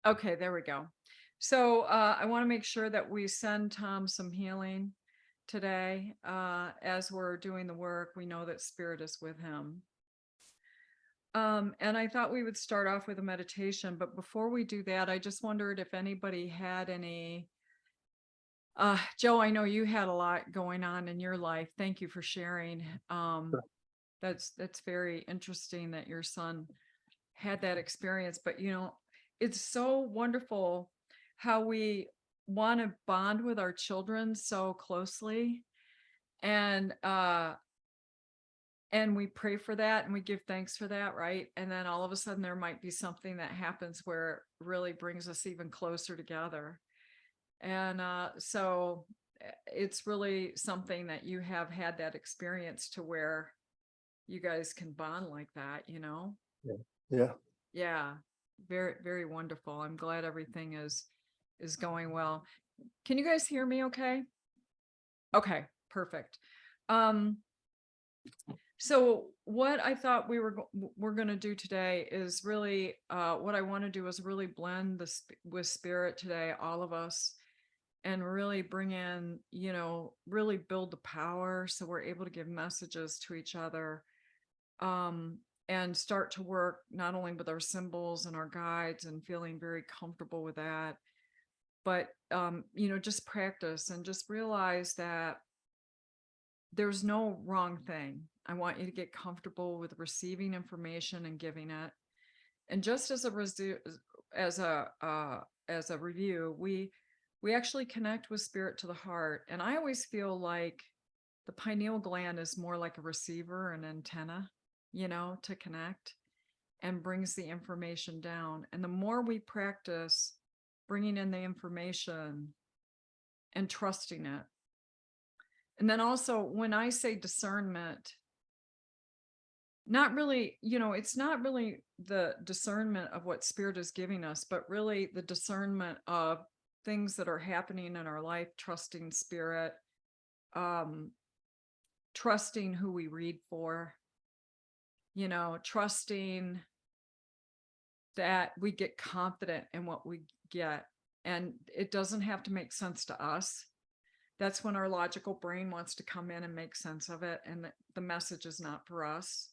Okay, there we go. So I want to make sure that we send Tom some healing today. As we're doing the work, we know that spirit is with him. And I thought we would start off with a meditation, but before we do that, I just wondered if anybody had any. Joe, I know you had a lot going on in your life. Thank you for sharing. Sure. That's very interesting that your son had that experience. But it's so wonderful how we want to bond with our children so closely, and we pray for that and we give thanks for that, right? And then all of a sudden there might be something that happens where it really brings us even closer together. And so it's really something that you have had that experience to where you guys can bond like that. Yeah. Yeah. Yeah, very, very wonderful. I'm glad everything is going well. Can you guys hear me okay? Okay, perfect. So what I thought we're going to do today is really what I want to do is really blend with spirit today, all of us, and really bring in, really build the power so we're able to give messages to each other, and start to work not only with our symbols and our guides and feeling very comfortable with that, but just practice and just realize that there's no wrong thing. I want you to get comfortable with receiving information and giving it. And just as a review, we actually connect with spirit to the heart. And I always feel like the pineal gland is more like a receiver, an antenna, to connect, and brings the information down. And the more we practice bringing in the information and trusting it. And then also when I say discernment, not really, it's not really the discernment of what spirit is giving us, but really the discernment of things that are happening in our life, trusting spirit, trusting who we read for, trusting that we get confident in what we get. And it doesn't have to make sense to us. That's when our logical brain wants to come in and make sense of it. And the message is not for us.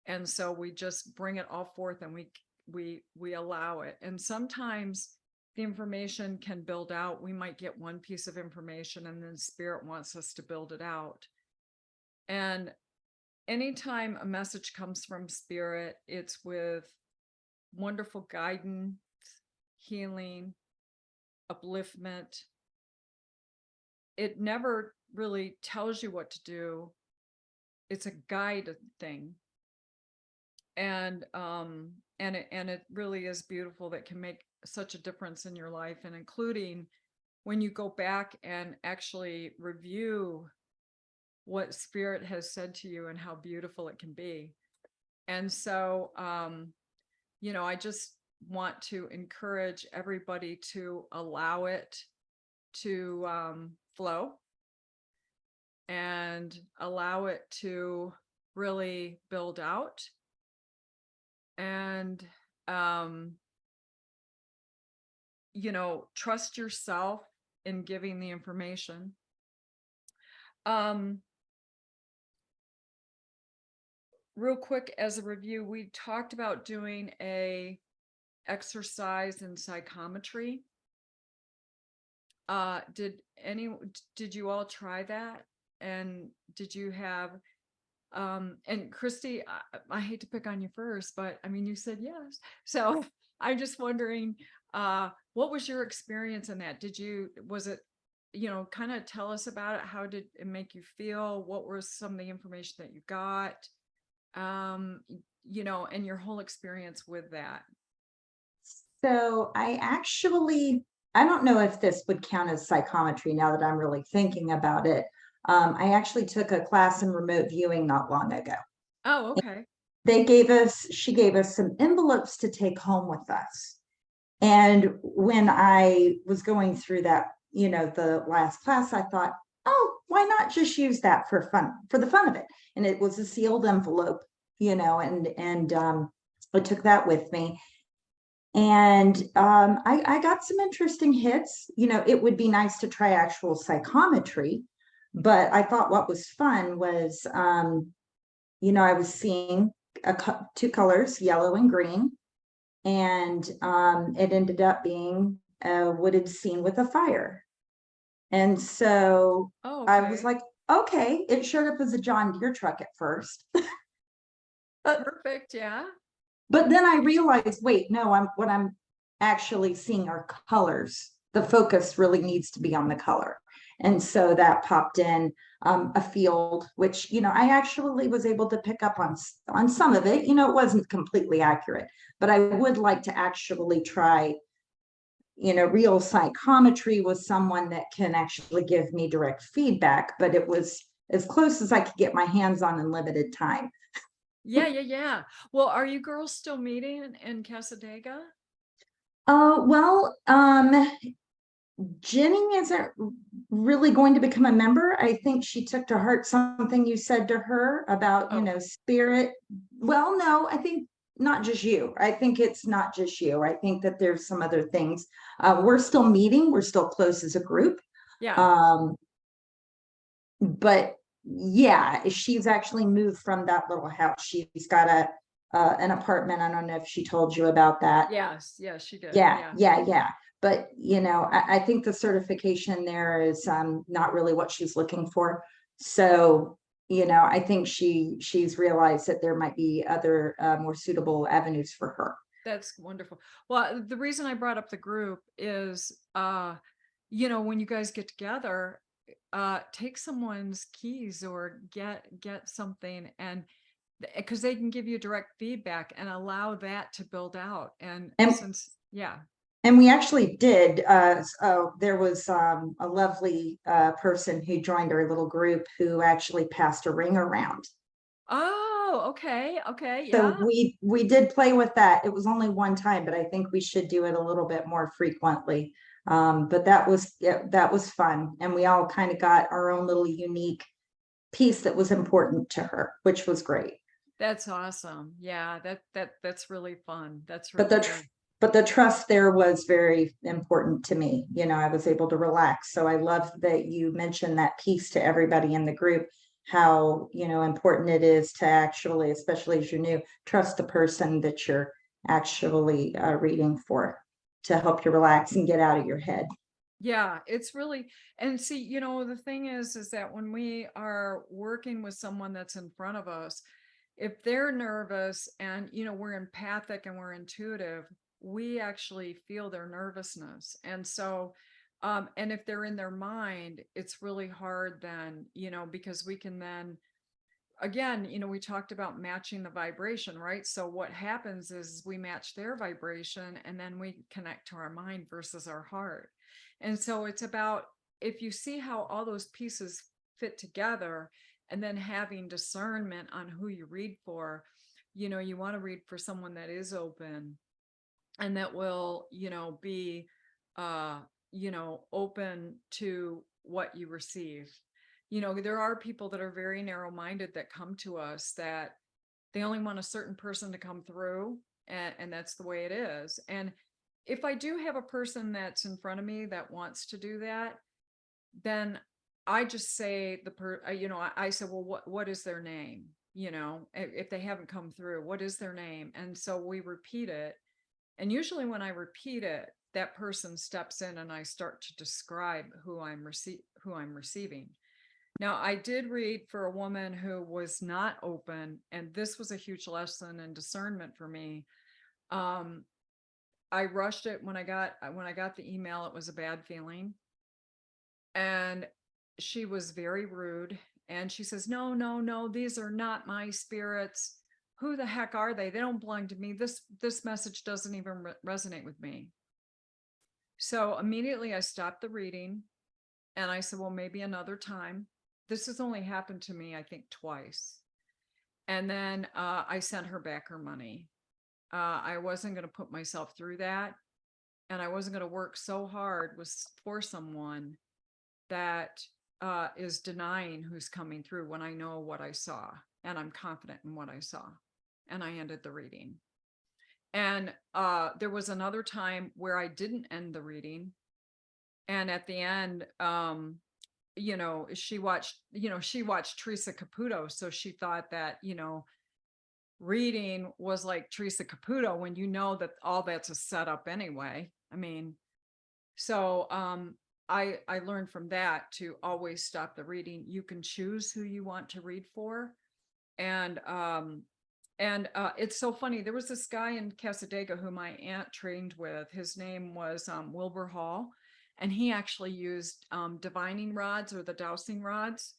And so we just bring it all forth and we allow it. And sometimes the information can build out. We might get one piece of information and then spirit wants us to build it out. And anytime a message comes from spirit, it's with wonderful guidance, healing, upliftment. It never really tells you what to do. It's a guide thing. And it really is beautiful. That can make such a difference in your life, and including when you go back and actually review what spirit has said to you and how beautiful it can be. And so I just want to encourage everybody to allow it to flow and allow it to really build out. And trust yourself in giving the information. Real quick, as a review, we talked about doing a exercise in psychometry. Did you all try that? And did you have and Christy, I hate to pick on you first, but I mean, you said yes. So I'm just wondering, what was your experience in that? Was it, kind of tell us about it. How did it make you feel? What was some of the information that you got? And your whole experience with that. So I don't know if this would count as psychometry now that I'm really thinking about it. I actually took a class in remote viewing not long ago. Oh, okay. She gave us some envelopes to take home with us. And when I was going through that, the last class, I thought, oh, why not just use that for the fun of it? And it was a sealed envelope, and I took that with me. And I got some interesting hits. You know, it would be nice to try actual psychometry, but I thought what was fun was, you know, I was seeing two colors, yellow and green, and it ended up being a wooded scene with a fire. And so Oh, I was okay. like, okay, it showed up as a John Deere truck at first. But Perfect. Yeah. but then I realized, wait, no, what I'm actually seeing are colors. The focus really needs to be on the color. And so that popped in a field, which, you know, I actually was able to pick up on some of it. You know, it wasn't completely accurate, but I would like to actually try, you know, real psychometry with someone that can actually give me direct feedback, but it was as close as I could get my hands on in limited time. Yeah. Yeah. Yeah. Well, are you girls still meeting in Casadega? Well, Jenny isn't really going to become a member. I think she took to heart something you said to her about, you Oh, know, spirit. Well, no, I think not just you. I think it's not just you. I think that there's some other things. We're still meeting, we're still close as a group. yeah. Um, but yeah, she's actually moved from that little house. She's got an apartment. I don't know if she told you about that. Yes. Yes, she did. Yeah, Yeah. yeah, yeah. But you know, I think the certification there is not really what she's looking for. So, you know, I think she's realized that there might be other more suitable avenues for her. That's wonderful. Well, the reason I brought up the group is, you know, when you guys get together, take someone's keys or get something, and because they can give you direct feedback and allow that to build out. And And since, yeah. and we actually did. There was a lovely person who joined our little group who actually passed a ring around. Oh, okay. Okay. So Yeah. we did play with that. It was only one time, but I think we should do it a little bit more frequently. But that was, yeah, that was fun, and we all kind of got our own little unique piece that was important to her, which was great. That's awesome. Yeah. That's really fun. That's But really the good. but the trust there was very important to me. You know, I was able to relax. So I love that you mentioned that piece to everybody in the group, how, you know, important it is to actually, especially as you're new, trust the person that you're actually reading for, to help you relax and get out of your head. Yeah, it's really, and see, you know, the thing is that when we are working with someone that's in front of us, if they're nervous and, you know, we're empathic and we're intuitive, we actually feel their nervousness. And so, and if they're in their mind, it's really hard then, you know, because we can then, again, you know, we talked about matching the vibration, right? So what happens is we match their vibration and then we connect to our mind versus our heart. And so it's about, if you see how all those pieces fit together and then having discernment on who you read for, you know, you want to read for someone that is open and that will, you know, be, uh, you know, open to what you receive. You know, there are people that are very narrow minded that come to us that they only want a certain person to come through, and that's the way it is. And if I do have a person that's in front of me that wants to do that, then I just say you know, I say, well, what is their name? You know, if they haven't come through, what is their name? And so we repeat it, and usually when I repeat it, that person steps in and I start to describe who I'm receiving. Now, I did read for a woman who was not open, and this was a huge lesson in discernment for me. Um, I rushed it when I got the email, it was a bad feeling. And she was very rude. And she says, no, no, no, these are not my spirits. Who the heck are they? They don't belong to me. This message doesn't even resonate with me. So immediately I stopped the reading and I said, well, maybe another time. This has only happened to me, I think, twice. And then I sent her back her money. I wasn't going to put myself through that. And I wasn't going to work so hard for someone that is denying who's coming through when I know what I saw and I'm confident in what I saw. And I ended the reading. And there was another time where I didn't end the reading. And at the end, she watched Teresa Caputo. So she thought that, reading was like Teresa Caputo, when that all that's a setup anyway. I mean, so I learned from that to always stop the reading. You can choose who you want to read for. And it's so funny. There was this guy in Casadega who my aunt trained with. His name was Wilbur Hall, and he actually used divining rods, or the dowsing rods,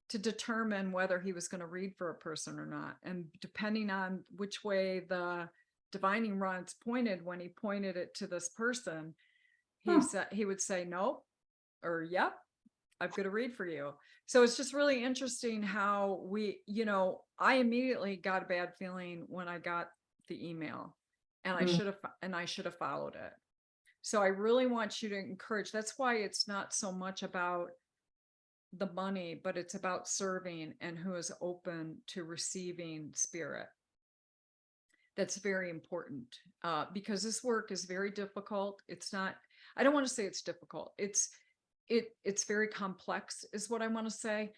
to determine whether he was going to read for a person or not. And depending on which way the divining rods pointed, when he pointed it to this person, he would say nope, or yep, I've got to read for you. So it's just really interesting how I immediately got a bad feeling when I got the email, and I should have followed it. So I really want you to encourage. That's why it's not so much about the money, but it's about serving and who is open to receiving spirit. That's very important, because this work is very difficult. It's not, I don't want to say it's difficult. It's very complex is what I want to say.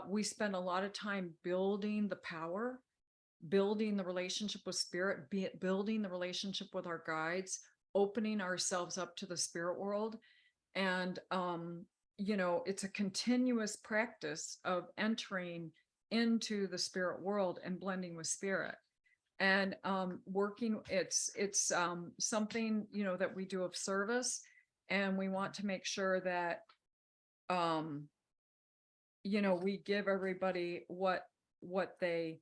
We spend a lot of time building the power, building the relationship with spirit, building the relationship with our guides, opening ourselves up to the spirit world. And, it's a continuous practice of entering into the spirit world and blending with spirit. And working, it's something, that we do of service. And we want to make sure that, we give everybody what they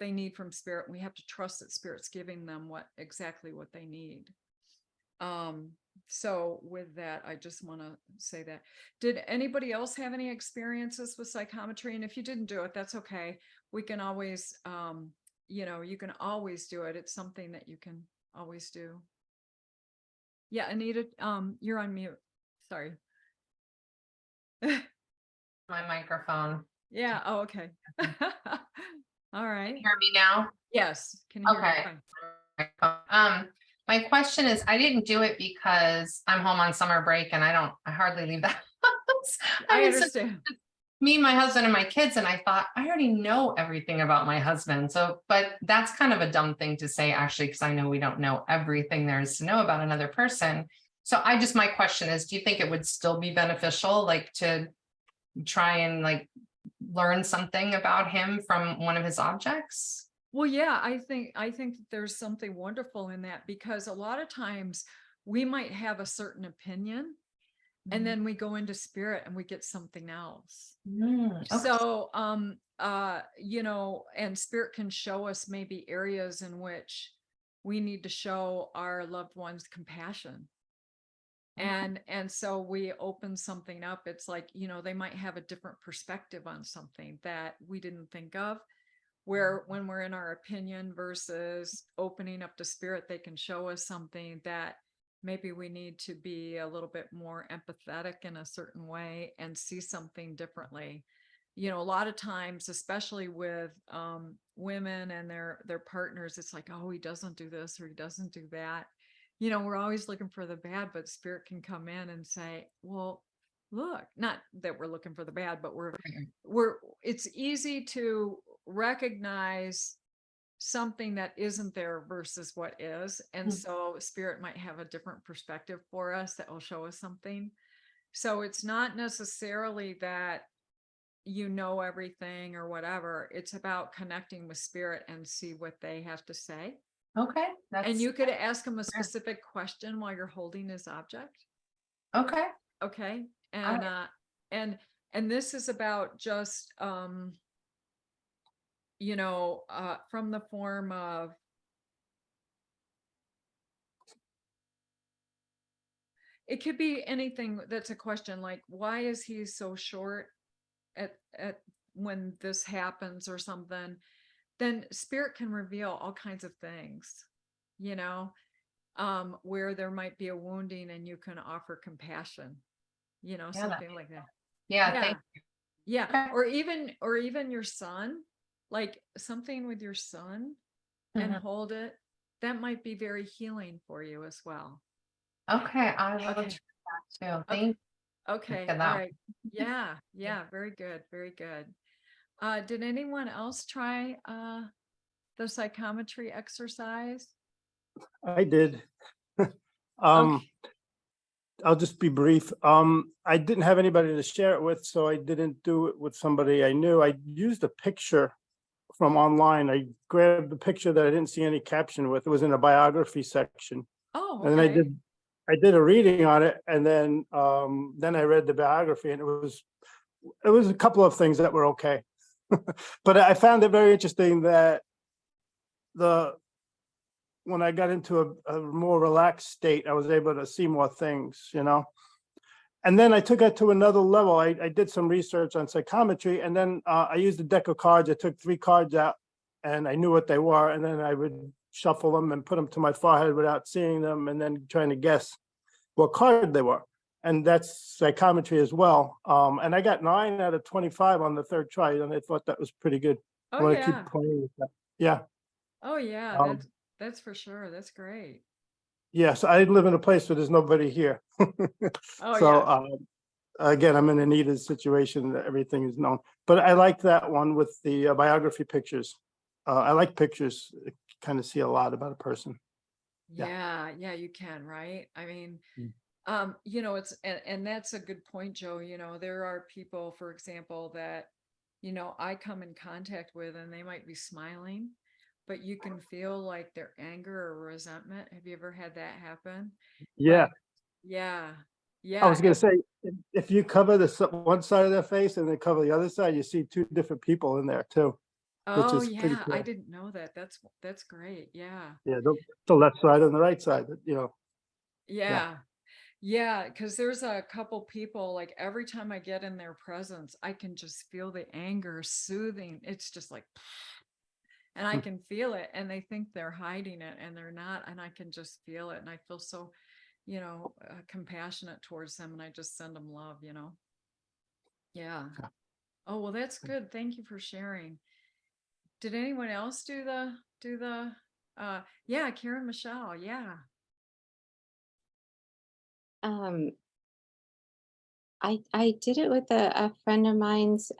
need from spirit. We have to trust that spirit's giving them exactly what they need. So with that, I just want to say that. Did anybody else have any experiences with psychometry? And if you didn't do it, that's okay. We can always, you can always do it. It's something that you can always do. Yeah, Anita, you're on mute. Sorry. My microphone. Yeah. Oh, okay. All right. Hear me now? Yes. Can you hear me? Okay. Fine. My question is, I didn't do it because I'm home on summer break and I hardly leave the house. I mean, so understand. me, my husband, and my kids, and I thought I already know everything about my husband. So, but that's kind of a dumb thing to say, actually, because I know we don't know everything there is to know about another person. So my question is, do you think it would still be beneficial, like, to try and like learn something about him from one of his objects? Well, yeah, I think that there's something wonderful in that, because a lot of times we might have a certain opinion, and then we go into spirit and we get something else. Okay. So, and spirit can show us maybe areas in which we need to show our loved ones compassion. And so we open something up. It's like, they might have a different perspective on something that we didn't think of, where when we're in our opinion versus opening up to spirit, they can show us something that maybe we need to be a little bit more empathetic in a certain way and see something differently. A lot of times, especially with women and their partners, it's like, oh, he doesn't do this or he doesn't do that. We're always looking for the bad, but spirit can come in and say, well, look, not that we're looking for the bad, but it's easy to recognize something that isn't there versus what is. And so spirit might have a different perspective for us that will show us something. So it's not necessarily that everything or whatever. It's about connecting with spirit and see what they have to say. Okay. And you could ask them a specific question while you're holding his object. Okay. Okay. And and this is about just from the form of, it could be anything that's a question, like, why is he so short at when this happens or something? Then spirit can reveal all kinds of things, where there might be a wounding and you can offer compassion, something like that. Yeah. Thank you. Yeah. Okay. Or even your son, like something with your son, and Mhm. hold it. That might be very healing for you as well. Okay, I will Okay. try that too. Okay. Thank Okay. you. All right. Yeah. Yeah. Very good. Very good. Did anyone else try the psychometry exercise? I did. Okay. I'll just be brief. I didn't have anybody to share it with, so I didn't do it with somebody I knew. I used a picture from online. I grabbed the picture that I didn't see any caption with. It was in a biography section. Oh, And then okay. I did a reading on it, and then I read the biography, and it was a couple of things that were okay. But I found it very interesting that when I got into a more relaxed state, I was able to see more things, you know? And then I took it to another level. I did some research on psychometry, and then I used a deck of cards. I took 3 cards out and I knew what they were. And then I would shuffle them and put them to my forehead without seeing them, and then trying to guess what card they were. And that's psychometry as well. And I got 9 out of 25 on the 3rd try, and I thought that was pretty good. I Oh, want to keep yeah. playing with that. Yeah. Oh, yeah. Um, That's for sure. That's great. Yes, I live in a place where there's nobody here. Oh, So yeah. again, I'm in a needed situation that everything is known. But I like that one with the biography pictures. I like pictures, kind of see a lot about a person. Yeah. Yeah. Yeah, you can, right? I mean, Mm. it's and that's a good point, Joe. There are people, for example, that, I come in contact with and they might be smiling, but you can feel like their anger or resentment. Have you ever had that happen? Yeah, But yeah, I yeah, was gonna say, if you cover one side of their face and then cover the other side, you see 2 different people in there too, which oh is pretty yeah, I cool. didn't know that. That's great. Yeah. Yeah, the left side and the right side, you know, yeah. Yeah. Yeah, because there's a couple people, like every time I get in their presence, I can just feel the anger soothing. It's just like, and I Hmm. can feel it, and they think they're hiding it, and they're not. And I can just feel it. And I feel so, compassionate towards them. And I just send them love. Yeah. Yeah. Oh, well, that's good. Thank you for sharing. Did anyone else yeah, Karen Michelle. Yeah. Um, I did it with a friend of mine's,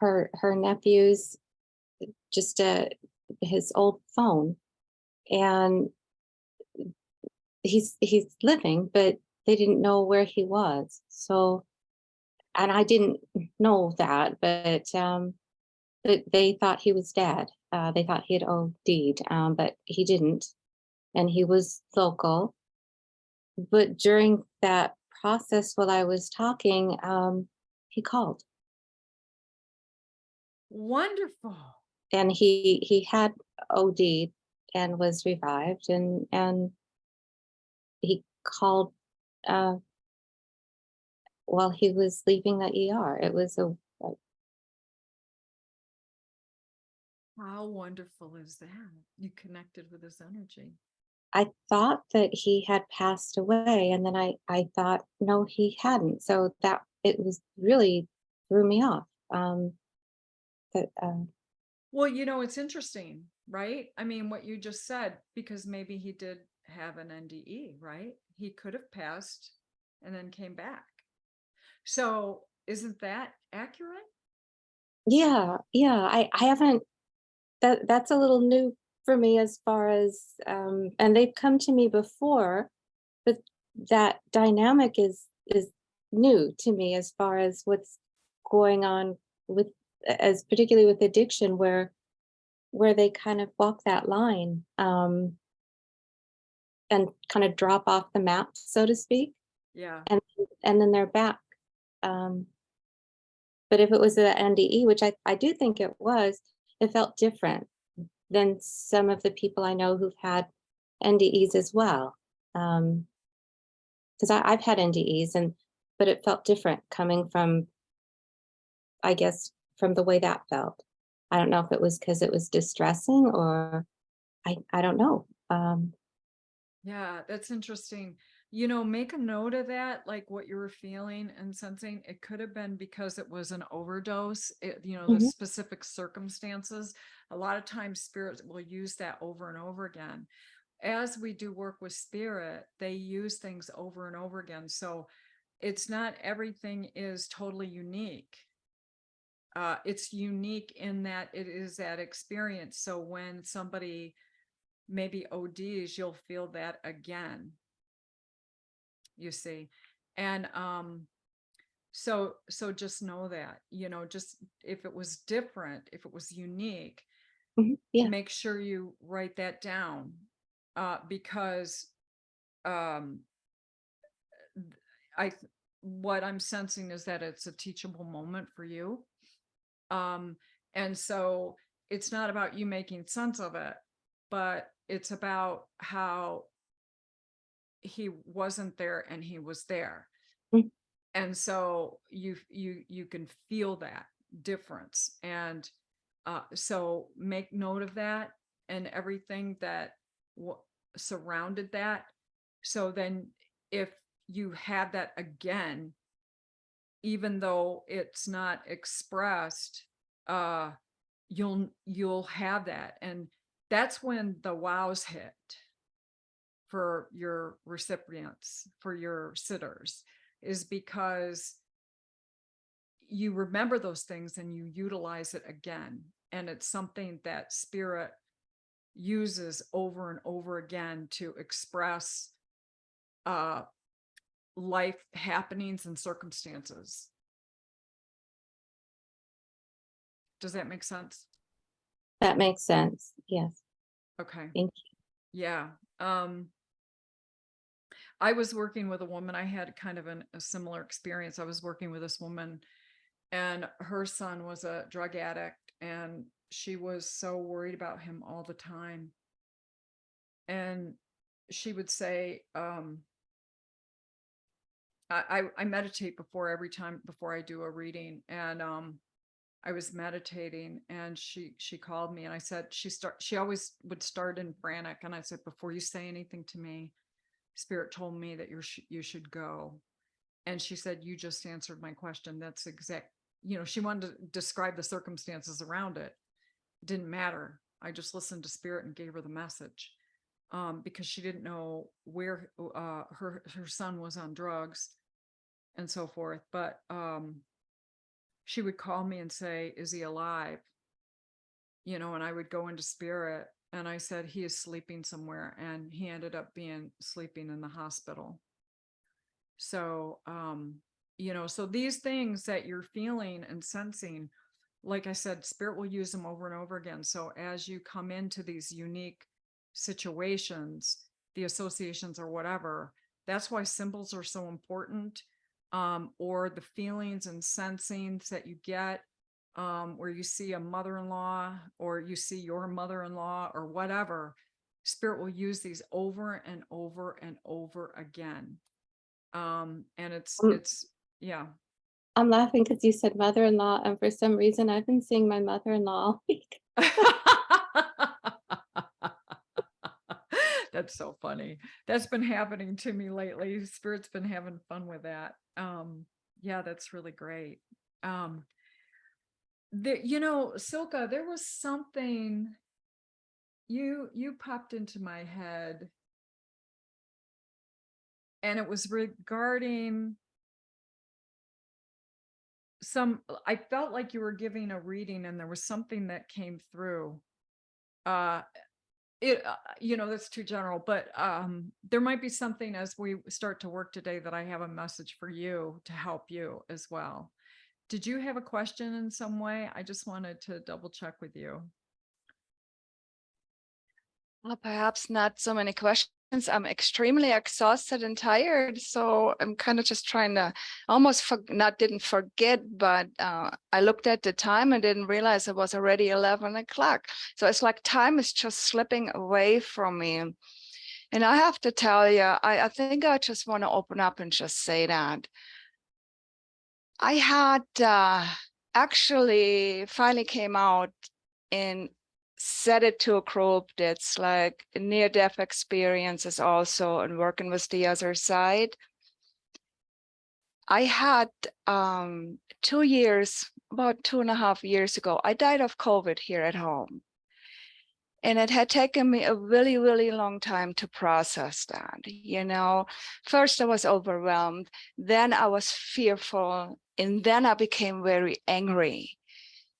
her nephew's, just his old phone, and he's living, but they didn't know where he was. So, and I didn't know that, but they thought he was dead. They thought he had OD'd, but he didn't, and he was local. But during that process, while I was talking, he called, Wonderful. and he had OD'd and was revived, and he called uh, while he was leaving the ER. It was How wonderful is that? You connected with his energy. I thought that he had passed away, and then I thought no, he hadn't. So that it was really threw me off. That Well, it's interesting, right? I mean, what you just said, because maybe he did have an NDE, right? He could have passed and then came back. So isn't that accurate? yeah, I haven't, that's a little new for me as far as and they've come to me before, but that dynamic is new to me as far as what's going on with, as particularly with addiction, where they kind of walk that line, and kind of drop off the map, so to speak, Yeah. and then they're back. um but if it was an NDE, which I do think it was, it felt different than some of the people I know who've had NDEs as well. Because I've had NDEs, but it felt different coming from, I guess, from the way that felt. I don't know if it was because it was distressing, or I don't know. Yeah, that's interesting. you know, make a note of that, like what you were feeling and sensing. It could have been because it was an overdose, you know, the Mhm. specific circumstances. A lot of times spirits will use that over and over again. As we do work with spirit, they use things over and over again. So it's not everything is totally unique. It's unique in that it is that experience. So when somebody maybe ODs, you'll feel that again, you see. And so just know that, you know, just if it was different, if it was unique, Mhm. Yeah. make sure you write that down, because um I what I'm sensing is that it's a teachable moment for you. Um, and so it's not about you making sense of it, but it's about how he wasn't there and he was there. Mhm. And so you can feel that difference. And so make note of that and everything that surrounded that. So then if you have that again, even though it's not expressed, you'll have that. And that's when the wows hit for your recipients, for your sitters, is because you remember those things and you utilize it again. And it's something that spirit uses over and over again to express life happenings and circumstances. Does that make sense? That makes sense. Yes. Okay. Thank you. Yeah. I was working with a woman. I had kind of a similar experience. I was working with this woman, and her son was a drug addict, and she was so worried about him all the time. And she would say, I meditate every time before I do a reading. And I was meditating, and she called me, and I said, she always would start in frantic. And I said, before you say anything to me, Spirit told me that you should go. And she said, you just answered my question. That's exact, you know, she wanted to describe the circumstances around it. It didn't matter. I just listened to Spirit and gave her the message. Because she didn't know where her son was on drugs and so forth. But she would call me and say, is he alive? You know, and I would go into Spirit, and I said, he is sleeping somewhere. And he ended up sleeping in the hospital. So, you know, so these things that you're feeling and sensing, like I said, Spirit will use them over and over again. So as you come into these unique situations, the associations or whatever, that's why symbols are so important. Or the feelings and sensings that you get, where you see a mother-in-law or you see your mother-in-law or whatever, Spirit will use these over and over and over again. And it's yeah. I'm laughing because you said mother-in-law, and for some reason I've been seeing my mother-in-law all week. That's so funny. That's been happening to me lately. Spirit's been having fun with that. Yeah, that's really great. You know, Silka, there was something you popped into my head, and it was regarding I felt like you were giving a reading, and there was something that came through. You know, that's too general, but there might be something as we start to work today that I have a message for you to help you as well. Did you have a question in some way? I just wanted to double check with you. Well, perhaps not so many questions. I'm extremely exhausted and tired, so I'm kind of just trying to didn't forget, but I looked at the time and didn't realize it was already 11 o'clock. So it's like time is just slipping away from me. And I have to tell you, I think I just want to open up and just say that I had actually finally came out in set it to a group that's like near-death experiences also and working with the other side. I had 2 years, about 2.5 years ago, I died of COVID here at home. And it had taken me a really, really long time to process that. You know, first I was overwhelmed, then I was fearful, and then I became very angry,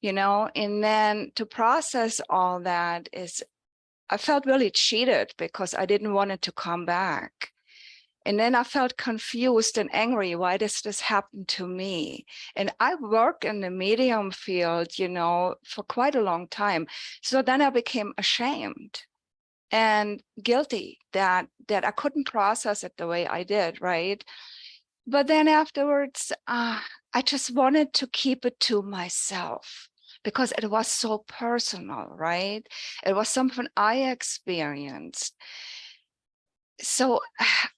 you know, and then to process all that is, I felt really cheated because I didn't want it to come back. And then I felt confused and angry. Why does this happen to me? And I work in the medium field, you know, for quite a long time. So then I became ashamed and guilty that I couldn't process it the way I did, right? But then afterwards, I just wanted to keep it to myself because it was so personal, right? It was something I experienced. So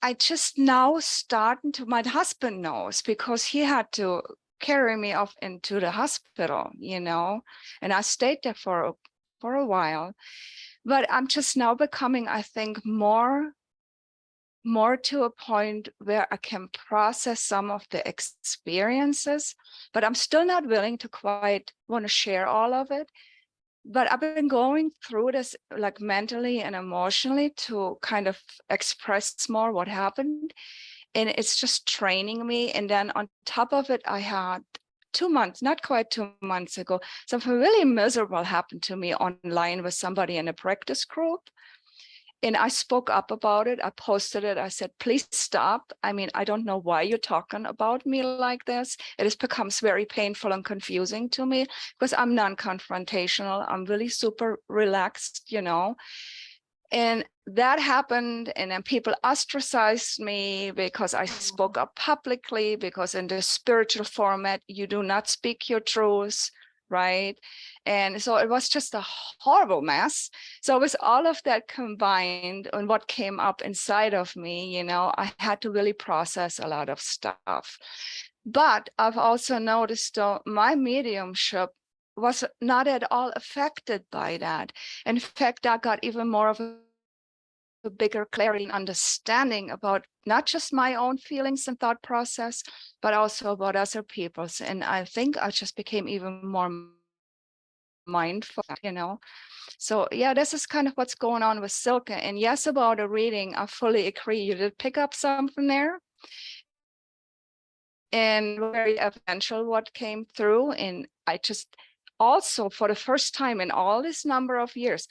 I just now starting to, my husband knows because he had to carry me off into the hospital, you know, and I stayed there for a while, but I'm just now becoming, I think, more to a point where I can process some of the experiences, but I'm still not willing to quite want to share all of it. But I've been going through this like mentally and emotionally to kind of express more what happened. And it's just training me. And then on top of it, I had 2 months, not quite 2 months ago, something really miserable happened to me online with somebody in a practice group. And I spoke up about it. I posted it. I said, please stop. I mean, I don't know why you're talking about me like this. It becomes very painful and confusing to me because I'm non-confrontational. I'm really super relaxed, you know. And that happened. And then people ostracized me because I spoke up publicly, because in the spiritual format, you do not speak your truth, right? And so it was just a horrible mess. So with all of that combined and what came up inside of me, you know, I had to really process a lot of stuff. But I've also noticed my mediumship was not at all affected by that. In fact, I got even more of a bigger clarity and understanding about not just my own feelings and thought process, but also about other people's. And I think I just became even more mindful, you know. So yeah, this is kind of what's going on with Silke. And yes, about a reading, I fully agree. You did pick up something there. And very evidential what came through. And I just also, for the first time in all this number of years,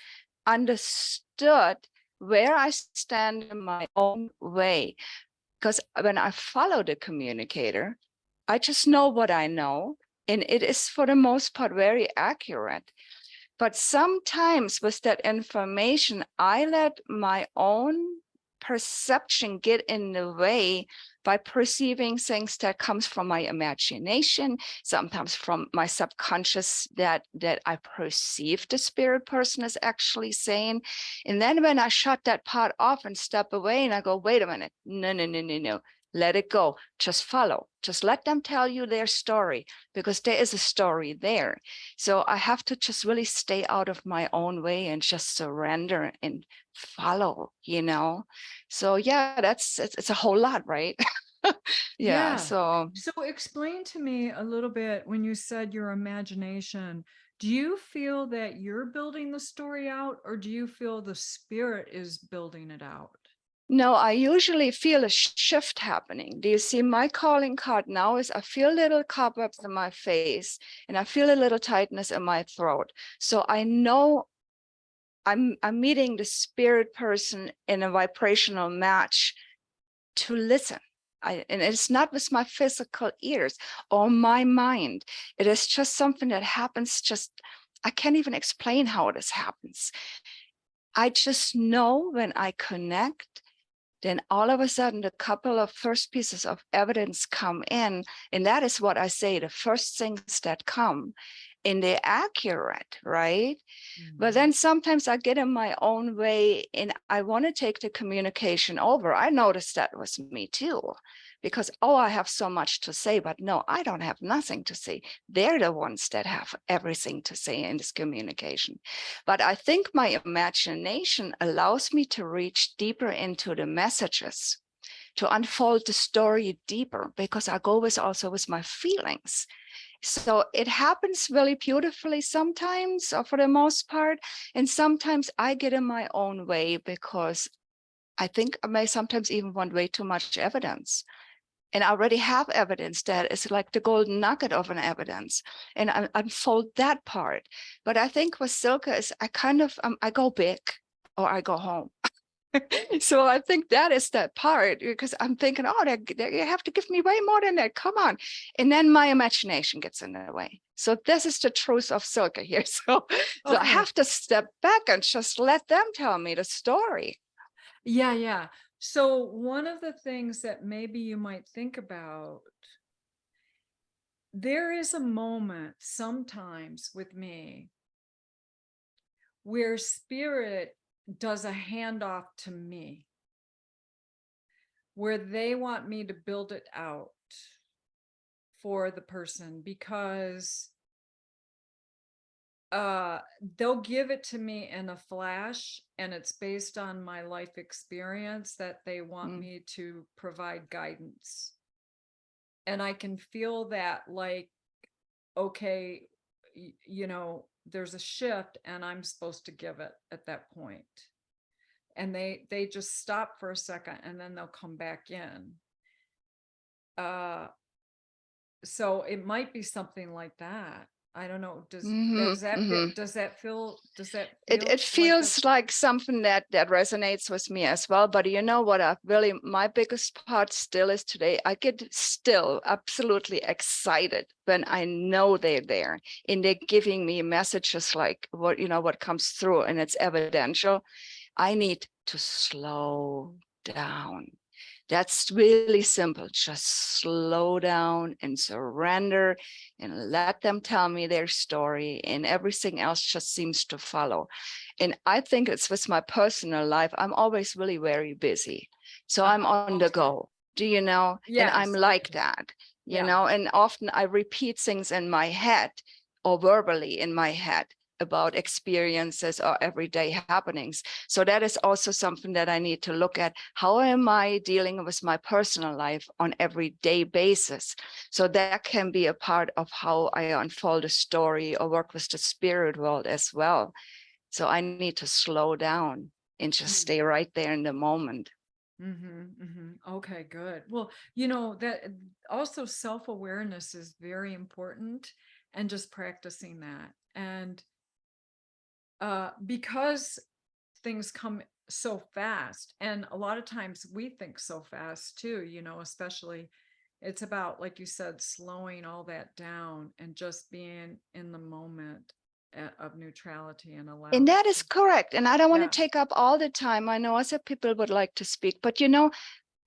understood where I stand in my own way. Because when I follow the communicator, I just know what I know. And it is, for the most part, very accurate. But sometimes with that information, I let my own perception get in the way by perceiving things that comes from my imagination, sometimes from my subconscious that I perceive the spirit person is actually saying. And then when I shut that part off and step away and I go, wait a minute, no. Let it go. Just follow. Just let them tell you their story, because there is a story there. So I have to just really stay out of my own way and just surrender and follow, you know. So yeah, it's a whole lot, right? Yeah. So explain to me a little bit when you said your imagination. Do you feel that you're building the story out, or do you feel the spirit is building it out? no, I usually feel a shift happening. Do you see my calling card now is I feel little cobwebs in my face and I feel a little tightness in my throat. So I know I'm meeting the spirit person in a vibrational match to listen. And it's not with my physical ears or my mind. It is just something that happens. I can't even explain how this happens. I just know when I connect, then all of a sudden, a couple of first pieces of evidence come in. And that is what I say, the first things that come. and they're accurate, right? But Mhm. then sometimes I get in my own way and I want to take the communication over. I noticed that was me too, because, oh, I have so much to say, but no, I don't have nothing to say. They're the ones that have everything to say in this communication. But I think my imagination allows me to reach deeper into the messages, to unfold the story deeper, because I go with also with my feelings. So it happens really beautifully sometimes, or for the most part. And sometimes I get in my own way because I think I may sometimes even want way too much evidence. And I already have evidence that is like the golden nugget of an evidence. And I unfold that part. But I think with Silke is I kind of, I go big or I go home. So I think that is that part, because I'm thinking, oh, you have to give me way more than that. Come on. And then my imagination gets in the way. So this is the truth of Silke here. So I Okay. have to step back and just let them tell me the story. Yeah, yeah. So one of the things that maybe you might think about, there is a moment sometimes with me where spirit does a handoff to me, where they want me to build it out for the person, because they'll give it to me in a flash, and it's based on my life experience that they want me to provide guidance. And I can feel that, like, okay, you know, there's a shift and I'm supposed to give it at that point. And they just stop for a second and then they'll come back in. So it might be something like that. I don't know. Does that feel It like that's feels like something that resonates with me as well. But you know what? My biggest part still is today. I get still absolutely excited when I know they're there and they're giving me messages like what comes through, and it's evidential. I need to slow down. That's really simple. Just slow down and surrender and let them tell me their story, and everything else just seems to follow. And I think it's with my personal life. I'm always really very busy. So I'm on the go. Do you know? And I'm Yes, like okay. that, Yeah. and often I repeat things in my head or verbally in my head about experiences or everyday happenings. So that is also something that I need to look at. How am I dealing with my personal life on everyday basis? So that can be a part of how I unfold a story or work with the spirit world as well. So I need to slow down and just stay right there in the moment. Okay, good. Well, you know, that also self-awareness is very important, and just practicing that. And because things come so fast, and a lot of times we think so fast too, you know, especially it's about, like you said, slowing all that down and just being in the moment of neutrality and allow And that that is correct. And I don't want yeah. to take up all the time. I know other people would like to speak, but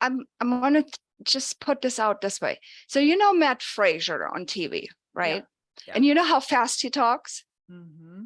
I'm going to just put this out this way. So Matt Fraser on TV, right? Yeah. And you know how fast he talks? Mm-hmm.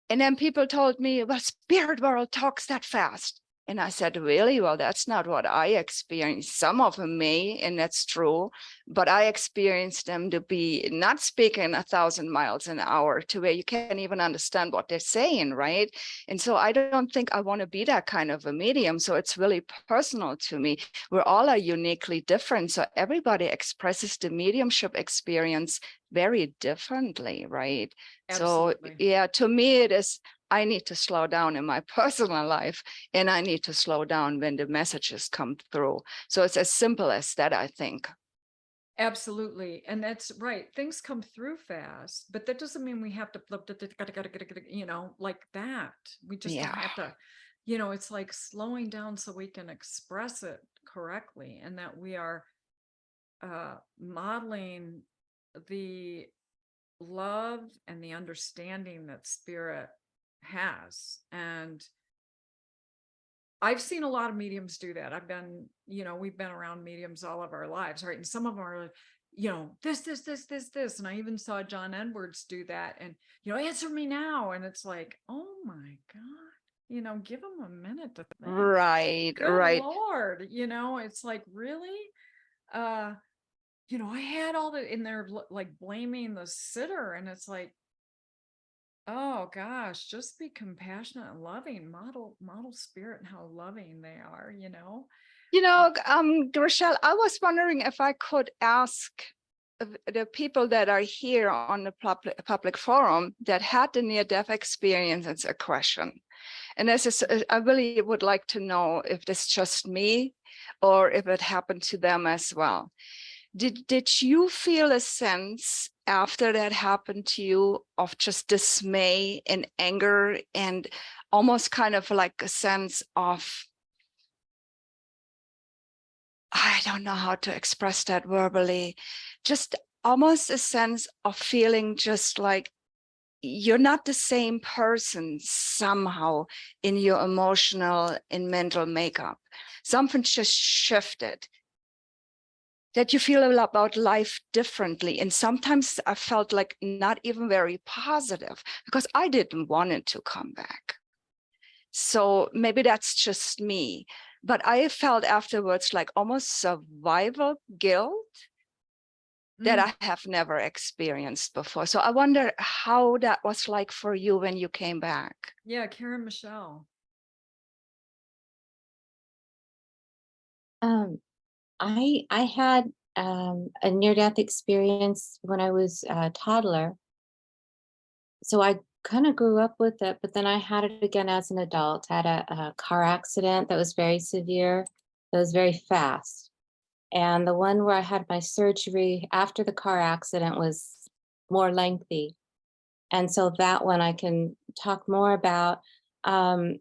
And then people told me, well, spirit world talks that fast. And I said, really? Well, that's not what I experienced. Some of them may, and that's true, but I experienced them to be not speaking 1,000 miles an hour to where you can't even understand what they're saying, right? And so I don't think I want to be that kind of a medium. So it's really personal to me. We all are uniquely different. So everybody expresses the mediumship experience very differently, right? Absolutely. So yeah, to me it is, I need to slow down in my personal life, and I need to slow down when the messages come through. So it's as simple as that, I think. Absolutely. And that's right. Things come through fast, but that doesn't mean we have to you know, like that. We just don't Yeah. have to, you know, it's like slowing down so we can express it correctly, and that we are modeling the love and the understanding that spirit has. And I've seen a lot of mediums do that. I've been, you know, we've been around mediums all of our lives, right? And some of them are, this. And I even saw John Edwards do that and, answer me now. And it's like, oh my God, give him a minute to think. Right, Good right. Lord, it's like, really? I had all the in there like blaming the sitter, and it's like, oh gosh, just be compassionate and loving, model spirit and how loving they are, Rochelle, I was wondering if I could ask the people that are here on the public forum that had the near-death experience a question. And this is, I really would like to know if this just me or if it happened to them as well. Did you feel a sense after that happened to you of just dismay and anger and almost kind of like a sense of, I don't know how to express that verbally, just almost a sense of feeling just like you're not the same person somehow in your emotional and mental makeup. Something just shifted, that you feel about life differently. And sometimes I felt like not even very positive because I didn't want it to come back. So maybe that's just me, but I felt afterwards like almost survival guilt that I have never experienced before. So I wonder how that was like for you when you came back. Yeah, Karen Michelle. I had a near-death experience when I was a toddler. So I kind of grew up with it, but then I had it again as an adult. I had a car accident that was very severe, that was very fast. And the one where I had my surgery after the car accident was more lengthy. And so that one I can talk more about. I'm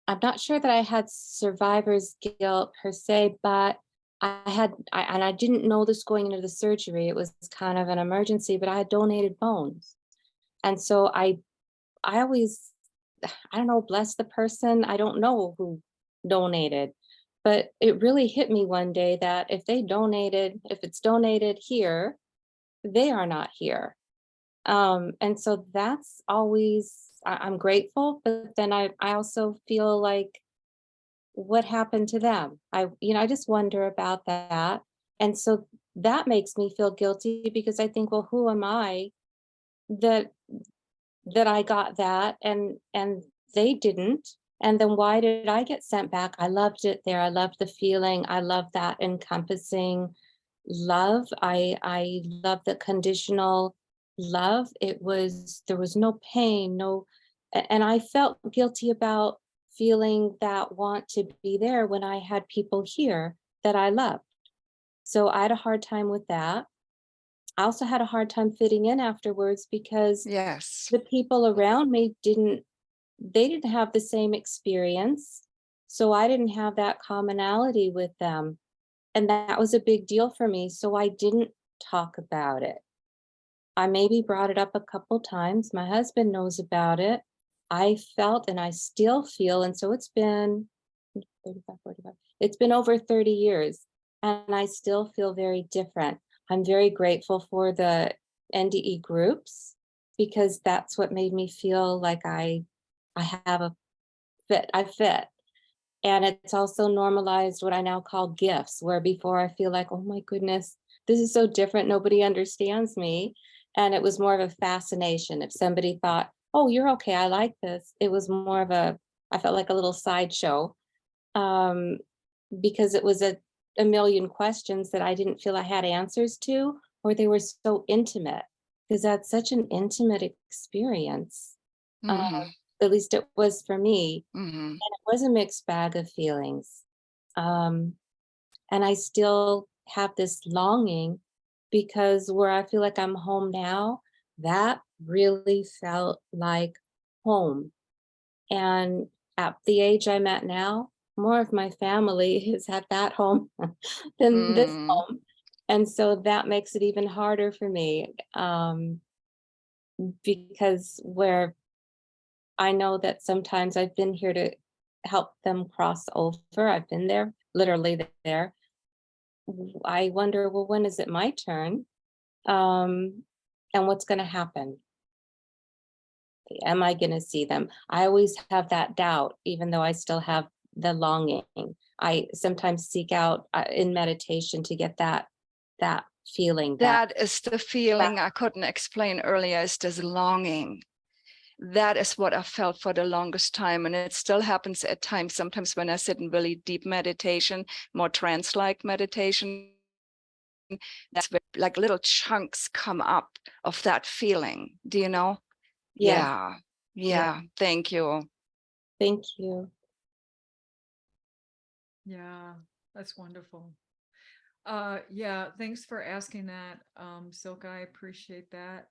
not sure that I had survivor's guilt per se, but I didn't know this going into the surgery. It was kind of an emergency, but I had donated bones. And so I always, I don't know, bless the person. I don't know who donated, but it really hit me one day that if it's donated here, they are not here. And so that's always, I'm grateful, but then I also feel like what happened to them? I just wonder about that. And so that makes me feel guilty because I think, well, who am I that I got that and they didn't? And then why did I get sent back? I loved it there. I loved the feeling. I love that encompassing love. I love the conditional love. There was no pain, and I felt guilty about feeling that want to be there when I had people here that I loved. So I had a hard time with that. I also had a hard time fitting in afterwards because Yes. the people around me didn't have the same experience. So I didn't have that commonality with them. And that was a big deal for me. So I didn't talk about it. I maybe brought it up a couple times. My husband knows about it. I felt and I still feel, and so it's been 35, 45, it's been over 30 years, and I still feel very different. I'm very grateful for the NDE groups because that's what made me feel like I have a fit. I fit. And it's also normalized what I now call gifts, where before I feel like, oh my goodness, this is so different. Nobody understands me. And it was more of a fascination. If somebody thought, oh, you're okay, I like this, it was more of I felt like a little sideshow because it was a million questions that I didn't feel I had answers to, or they were so intimate, because that's such an intimate experience. At least it was for me. And it was a mixed bag of feelings. And I still have this longing because where I feel like I'm home now, that really felt like home. And at the age I'm at now, more of my family is at that home than this home. And so that makes it even harder for me because where I know that sometimes I've been here to help them cross over. I've been there, literally there. I wonder, well, when is it my turn? And what's going to happen? Am I going to see them? I always have that doubt, even though I still have the longing. I sometimes seek out in meditation to get that feeling. That is the feeling I couldn't explain earlier, is this longing. That is what I felt for the longest time. And it still happens at times, sometimes when I sit in really deep meditation, more trance-like meditation, that's where like little chunks come up of that feeling. Do you know? Yes. Yeah. Yeah. Thank you. Thank you. Yeah, that's wonderful. Yeah, thanks for asking that, Silke. I appreciate that.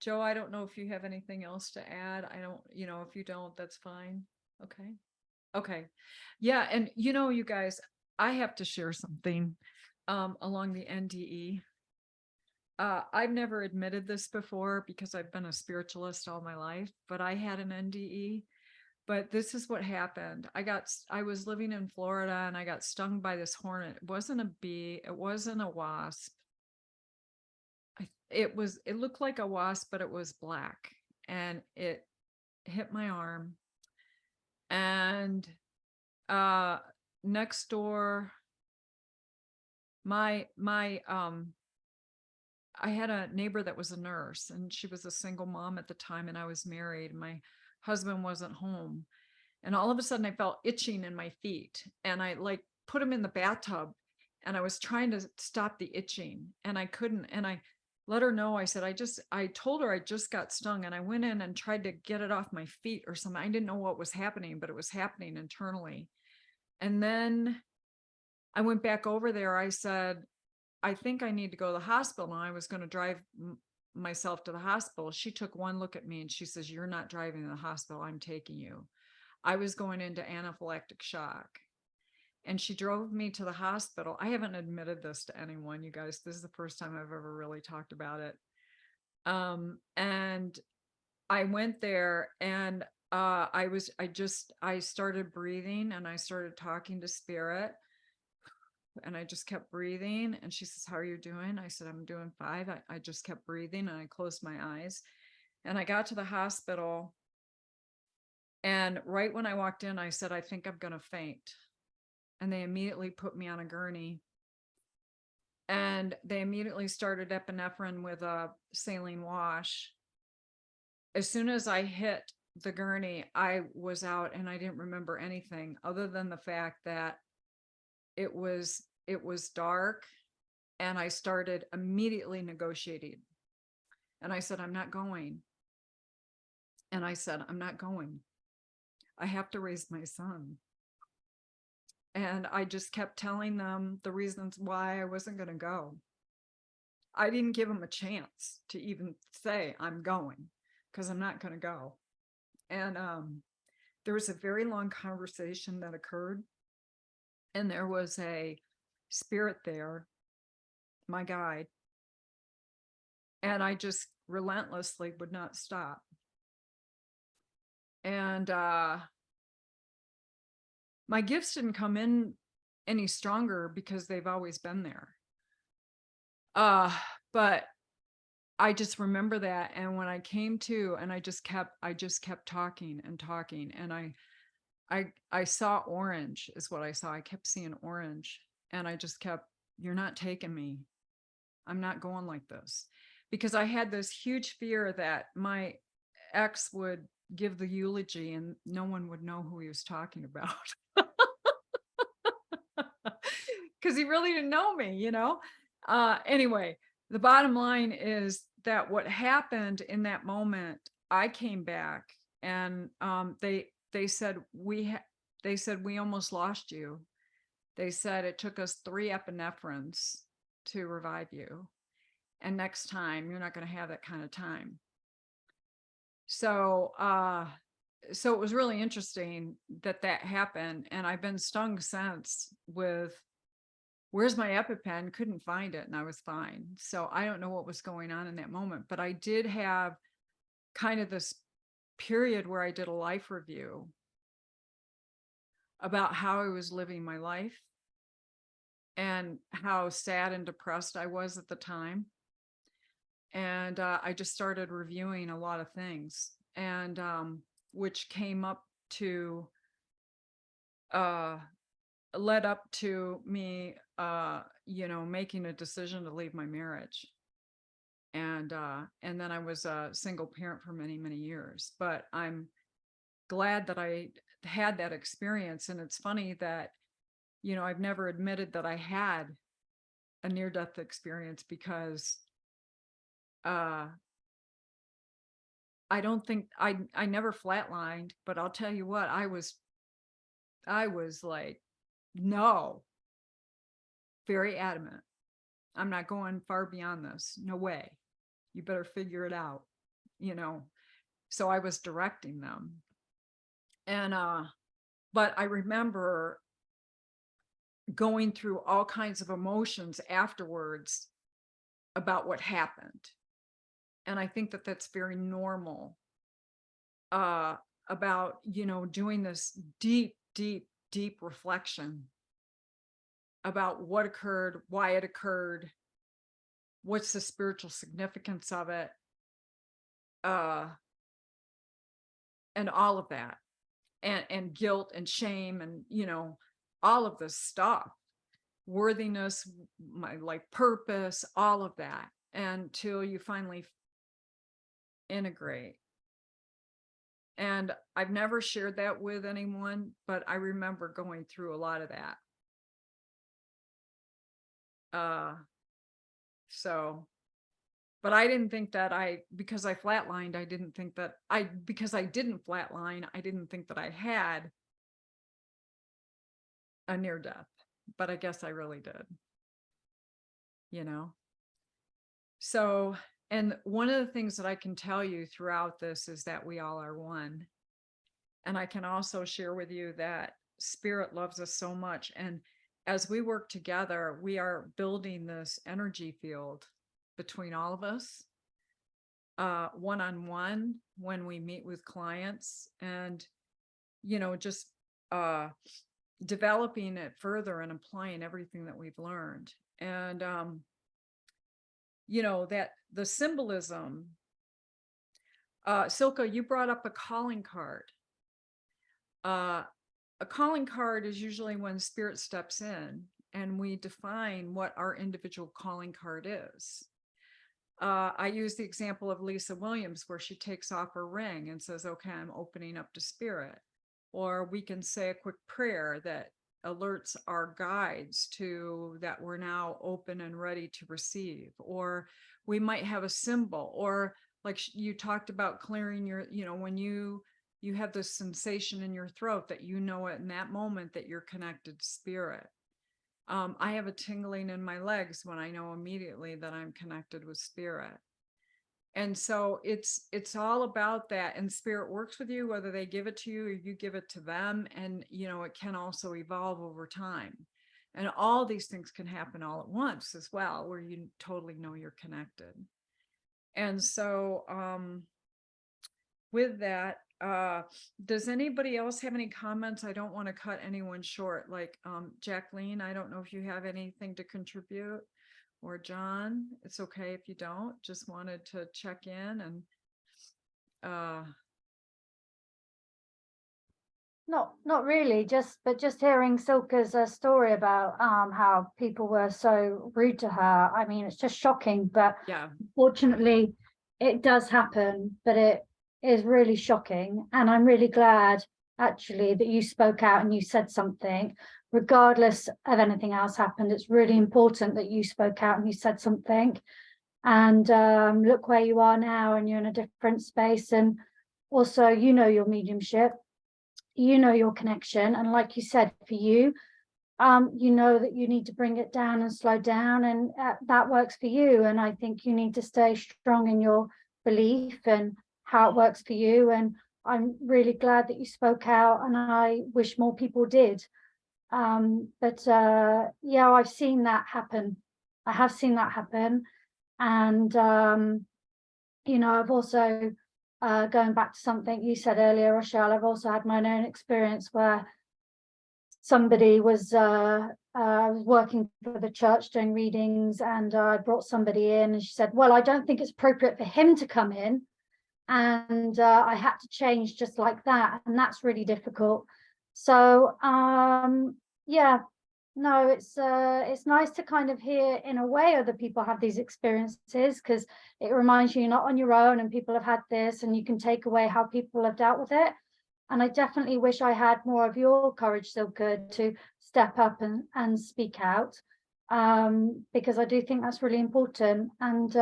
Joe, I don't know if you have anything else to add. I don't, if you don't, that's fine. Okay. Okay. Yeah, and you guys, I have to share something along the NDE. I've never admitted this before because I've been a spiritualist all my life, but I had an NDE. But this is what happened. I was living in Florida and I got stung by this hornet. It wasn't a bee. It wasn't a wasp. It looked like a wasp, but it was black, and it hit my arm. And next door, I had a neighbor that was a nurse, and she was a single mom at the time, and I was married. My husband wasn't home. And all of a sudden I felt itching in my feet, and I like put them in the bathtub, and I was trying to stop the itching and I couldn't. And I let her know, I said, I told her I just got stung, and I went in and tried to get it off my feet or something. I didn't know what was happening, but it was happening internally. And then I went back over there. I said, I think I need to go to the hospital. And I was going to drive myself to the hospital. She took one look at me and she says, "You're not driving to the hospital. I'm taking you." I was going into anaphylactic shock, and she drove me to the hospital. I haven't admitted this to anyone, you guys. This is the first time I've ever really talked about it. And I went there, and I started breathing, and I started talking to spirit, and I just kept breathing. And she says, "How are you doing?" I said, "I'm doing fine." I just kept breathing, and I closed my eyes, and I got to the hospital. And right when I walked in, I said, "I think I'm going to faint." And they immediately put me on a gurney. And they immediately started epinephrine with a saline wash. As soon as I hit the gurney, I was out, and I didn't remember anything other than the fact that it was dark, and I started immediately negotiating. And I said, "I'm not going." And I said, "I'm not going. I have to raise my son." And I just kept telling them the reasons why I wasn't going to go. I didn't give them a chance to even say I'm going, because I'm not going to go. And there was a very long conversation that occurred, and there was a spirit there, my guide, and I just relentlessly would not stop. And my gifts didn't come in any stronger because they've always been there. But I just remember that. And when I came to, and I just kept talking and talking, and I saw orange is what I saw. I kept seeing orange, and I just kept, "You're not taking me. I'm not going like this." Because I had this huge fear that my ex would give the eulogy and no one would know who he was talking about. Because he really didn't know me, Anyway, the bottom line is that what happened in that moment, I came back, and they said, "We almost lost you." They said it took us 3 epinephrines to revive you, and next time you're not going to have that kind of time. So it was really interesting that happened, and I've been stung since with, "Where's my EpiPen?" Couldn't find it, and I was fine. So I don't know what was going on in that moment, but I did have kind of this period where I did a life review about how I was living my life. and how sad and depressed I was at the time. And I just started reviewing a lot of things, and which came up to led up to me making a decision to leave my marriage. And then I was a single parent for many, many years. But I'm glad that I had that experience. And it's funny that, I've never admitted that I had a near-death experience, because I don't think I never flatlined, but I'll tell you what, I was like, no, very adamant. I'm not going far beyond this. No way. You better figure it out, So I was directing them. And but I remember going through all kinds of emotions afterwards about what happened. And I think that that's very normal, about, doing this deep, deep, deep reflection about what occurred, why it occurred, what's the spiritual significance of it, and all of that, and guilt and shame, and, all of this stuff, worthiness, my purpose, all of that, until you finally integrate. And I've never shared that with anyone, but I remember going through a lot of that. But I didn't think that because I flatlined, I didn't think that because I didn't flatline, I didn't think that I had a near death, but I guess I really did, So, and one of the things that I can tell you throughout this is that we all are one. And I can also share with you that Spirit loves us so much. And as we work together, we are building this energy field between all of us, one-on-one, when we meet with clients, and, just developing it further and applying everything that we've learned. And, that the symbolism, Silka, you brought up a calling card. A calling card is usually when Spirit steps in and we define what our individual calling card is. I use the example of Lisa Williams, where she takes off her ring and says, okay, I'm opening up to Spirit. Or we can say a quick prayer that alerts our guides to that we're now open and ready to receive. Or we might have a symbol, or like you talked about clearing your, when you have this sensation in your throat that it in that moment that you're connected to Spirit. I have a tingling in my legs when I know immediately that I'm connected with Spirit. And so it's all about that. And Spirit works with you, whether they give it to you or you give it to them. And, it can also evolve over time. And all these things can happen all at once as well, where you totally know you're connected. And so with that, does anybody else have any comments? I don't want to cut anyone short. Like Jacqueline, I don't know if you have anything to contribute, or John, it's okay if you don't. Just wanted to check in and Not really, just hearing Silka's story about how people were so rude to her. I mean, it's just shocking, but yeah, fortunately it does happen, but it is really shocking. And I'm really glad actually that you spoke out and you said something, regardless of anything else happened. It's really important that you spoke out and you said something. And look where you are now, and you're in a different space. And also, your mediumship, your connection. And like you said, for you, that you need to bring it down and slow down, and that works for you. And I think you need to stay strong in your belief and how it works for you. And I'm really glad that you spoke out, and I wish more people did. Yeah, I've seen that happen. I have seen that happen. And I've also going back to something you said earlier, Rochelle, I've also had my own experience where somebody was I was working for the church doing readings, and I brought somebody in, and she said, well, I don't think it's appropriate for him to come in. And I had to change just like that, and that's really difficult. So yeah, no, it's nice to kind of hear in a way other people have these experiences, because it reminds you you're not on your own, and people have had this, and you can take away how people have dealt with it. And I definitely wish I had more of your courage, Silke, to step up and speak out, because I do think that's really important. And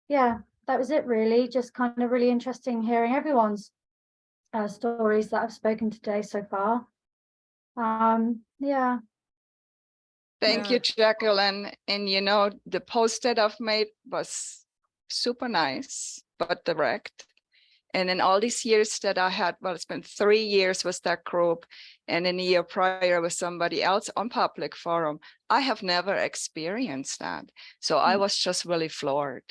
yeah, that was it really. Just kind of really interesting hearing everyone's stories that I've spoken today so far. Yeah. Thank you, Jacqueline. And you know, the post that I've made was super nice, but direct. And in all these years that I had, well, it's been 3 years with that group, and in a year prior with somebody else on public forum, I have never experienced that. So I was just really floored.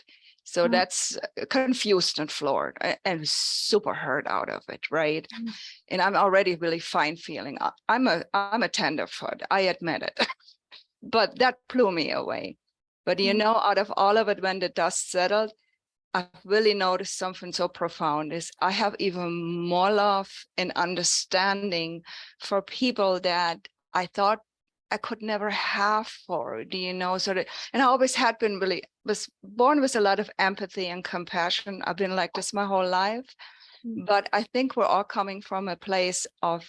So that's confused and floored and super hurt out of it, right? And I'm already really fine feeling. I'm a tenderfoot, I admit it. But that blew me away. But you know, out of all of it, when the dust settled, I've really noticed something so profound is I have even more love and understanding for people that I thought I could never have for, do you know? So that, and I always had been was born with a lot of empathy and compassion. I've been like this my whole life, but I think we're all coming from a place of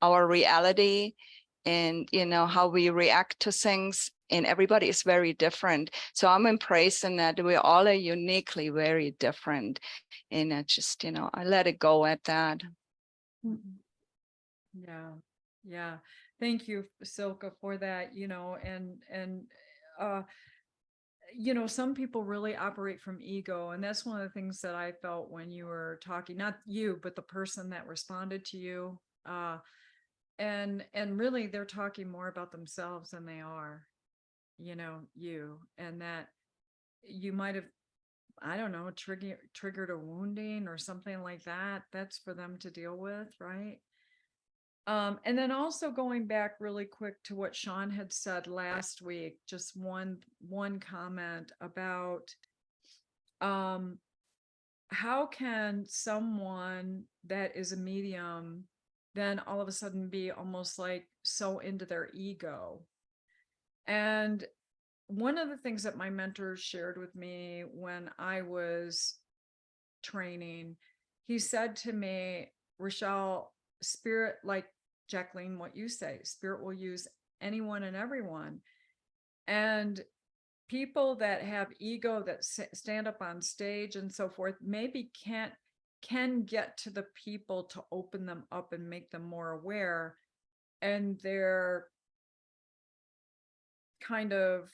our reality and, you know, how we react to things, and everybody is very different. So I'm embracing that we all are uniquely very different. And I just, you know, I let it go at that. Yeah. Yeah. Thank you, Silke, for that, you know, and you know, some people really operate from ego. And that's one of the things that I felt when you were talking, not you, but the person that responded to you. And really they're talking more about themselves than they are, you know, you, and that you might have, I don't know, triggered a wounding or something like that. That's for them to deal with, right? And then also going back really quick to what Sean had said last week, just one comment about how can someone that is a medium then all of a sudden be almost like so into their ego. And one of the things that my mentor shared with me when I was training, he said to me, Rochelle, spirit, like Jacqueline, what you say, spirit will use anyone and everyone. And people that have ego that stand up on stage and so forth, maybe can get to the people to open them up and make them more aware. And they're kind of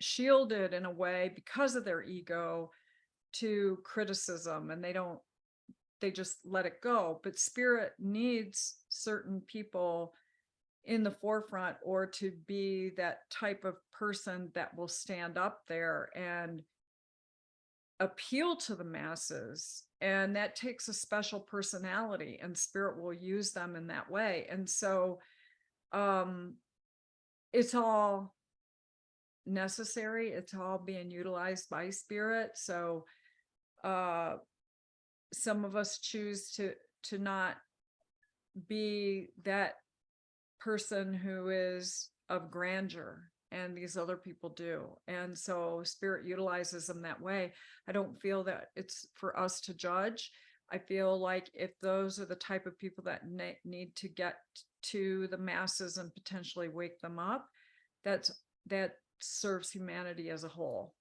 shielded in a way because of their ego to criticism, and they just let it go. But spirit needs certain people in the forefront, or to be that type of person that will stand up there and appeal to the masses. And that takes a special personality, and spirit will use them in that way. And so it's all necessary, it's all being utilized by spirit. So some of us choose to not be that person who is of grandeur, and these other people do. And so spirit utilizes them that way. I don't feel that it's for us to judge. I feel like if those are the type of people that need to get to the masses and potentially wake them up, that serves humanity as a whole,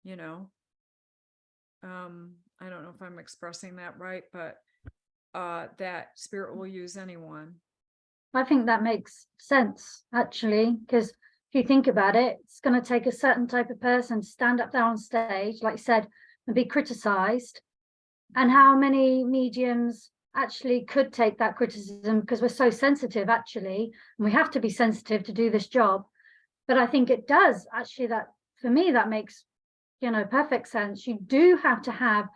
you know. I don't know if I'm expressing that right, but that spirit will use anyone. I think that makes sense, actually, because if you think about it, it's going to take a certain type of person to stand up there on stage, like you said, and be criticized. And how many mediums actually could take that criticism, because we're so sensitive, actually, and we have to be sensitive to do this job. But I think it does actually, that for me, that makes, you know, perfect sense. You do have to have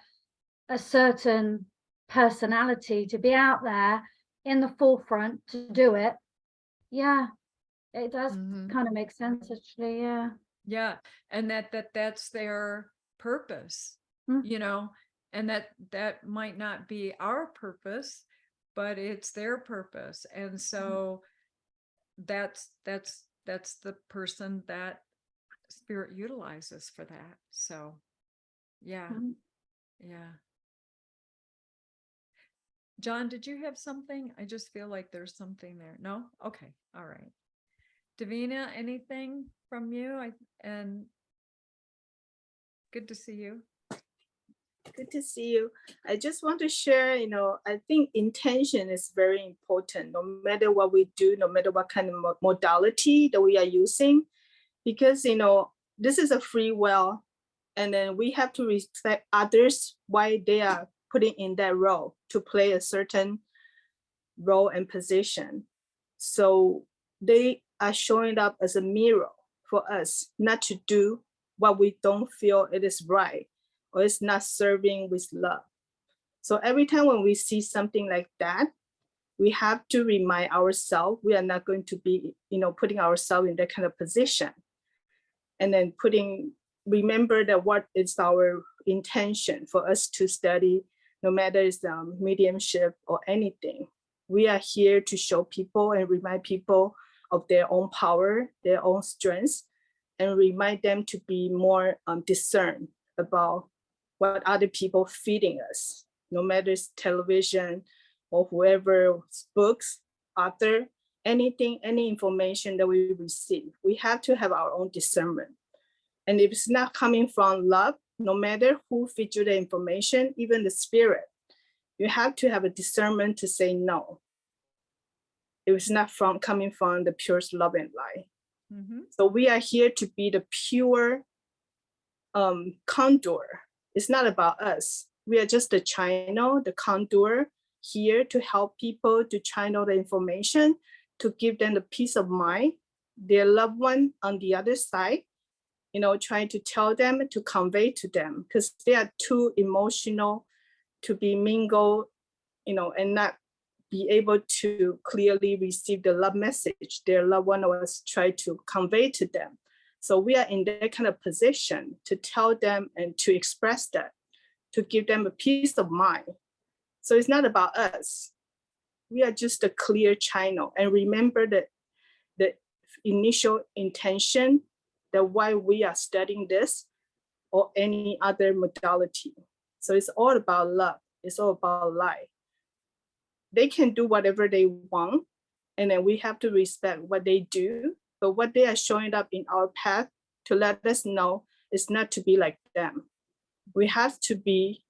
a certain personality to be out there in the forefront to do it. Yeah, it does Mhm. kind of make sense actually. Yeah. Yeah, and that's their purpose, Mm. you know, and that might not be our purpose, but it's their purpose. And so that's the person that spirit utilizes for that. So yeah, Mm. yeah. John, did you have something? I just feel like there's something there. No? Okay. All right. Davina, anything from you? And good to see you. Good to see you. I just want to share, I think intention is very important, no matter what we do, no matter what kind of modality that we are using, because, this is a free will, and then we have to respect others why they are putting in that role to play a certain role and position. So they are showing up as a mirror for us not to do what we don't feel it is right or it's not serving with love. So every time when we see something like that, we have to remind ourselves we are not going to be, putting ourselves in that kind of position. And then remember that what is our intention for us to study, no matter it's mediumship or anything. We are here to show people and remind people of their own power, their own strengths, and remind them to be more discerned about what other people feeding us, no matter it's television or whoever, books, author, anything, any information that we receive. We have to have our own discernment. And if it's not coming from love, no matter who feeds you the information, even the spirit, you have to have a discernment to say no. If it's not coming from the purest love and light. Mm-hmm. So we are here to be the pure conduit. It's not about us. We are just the channel, the conduit here to help people to channel the information, to give them the peace of mind, their loved one on the other side, trying to tell them, to convey to them, because they are too emotional to be mingled, and not be able to clearly receive the love message their loved one was trying to convey to them. So we are in that kind of position to tell them and to express that, to give them a peace of mind. So it's not about us. We are just a clear channel. And remember that the initial intention, that why we are studying this or any other modality. So it's all about love. It's all about life. They can do whatever they want, and then we have to respect what they do. But what they are showing up in our path to let us know is not to be like them. We have to be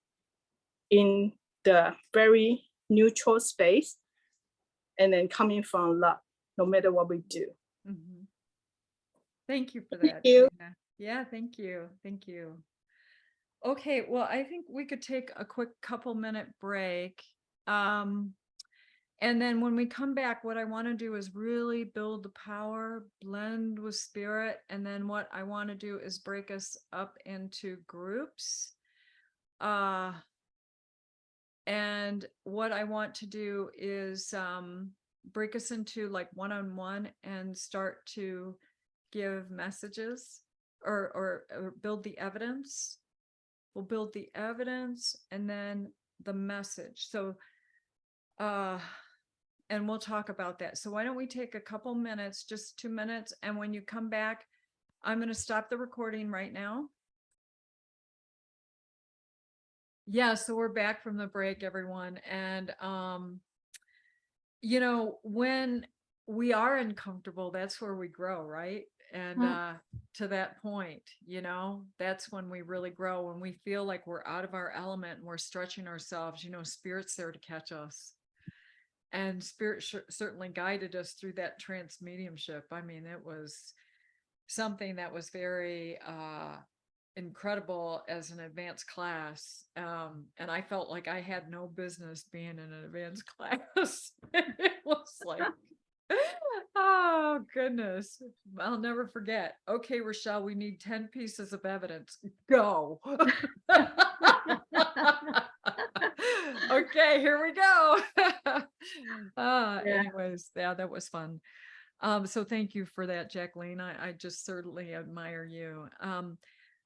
in the very neutral space and then coming from love, no matter what we do. Mm-hmm. Thank you for Thank that. you. Davina. Yeah, thank you. Thank you. Okay, well, I think we could take a quick couple-minute break. And then when we come back, what I want to do is really build the power, blend with spirit. And then what I want to do is break us up into groups. And what I want to do is break us into like one-on-one and start to give messages or build the evidence. We'll build the evidence and then the message. So, and we'll talk about that. So why don't we take a couple minutes, just 2 minutes. And when you come back, I'm going to stop the recording right now. Yeah, so we're back from the break, everyone. And, when we are uncomfortable, that's where we grow, right? And to that point, that's when we really grow. When we feel like we're out of our element and we're stretching ourselves, spirit's there to catch us. And spirit certainly guided us through that trance mediumship. I mean, it was something that was very incredible as an advanced class. And I felt like I had no business being in an advanced class. It was like, oh goodness, I'll never forget. Okay, Rochelle, we need 10 pieces of evidence. Go. Okay, here we go. Anyways, yeah, that was fun. So thank you for that, Jacqueline. I just certainly admire you.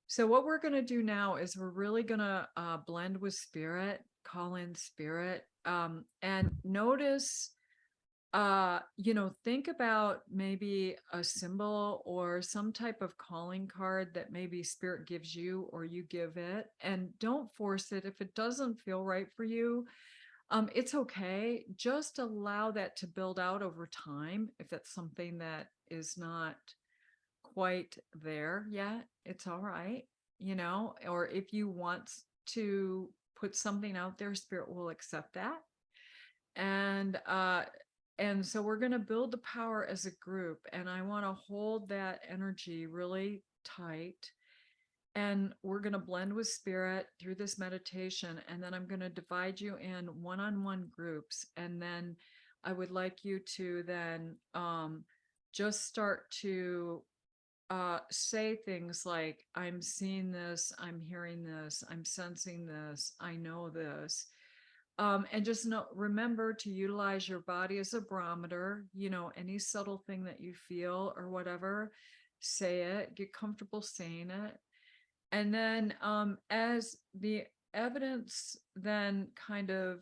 So what we're going to do now is we're really going to blend with spirit, call in spirit, and notice, think about maybe a symbol or some type of calling card that maybe spirit gives you or you give it, and don't force it. If it doesn't feel right for you, it's okay. Just allow that to build out over time. If that's something that is not quite there yet, it's all right, or if you want to put something out there, spirit will accept that. And so we're going to build the power as a group, and I want to hold that energy really tight. And we're going to blend with spirit through this meditation. And then I'm going to divide you in one-on-one groups. And then I would like you to then just start to say things like, I'm seeing this, I'm hearing this, I'm sensing this, I know this. And just remember to utilize your body as a barometer, any subtle thing that you feel or whatever, say it, get comfortable saying it. And then as the evidence then kind of,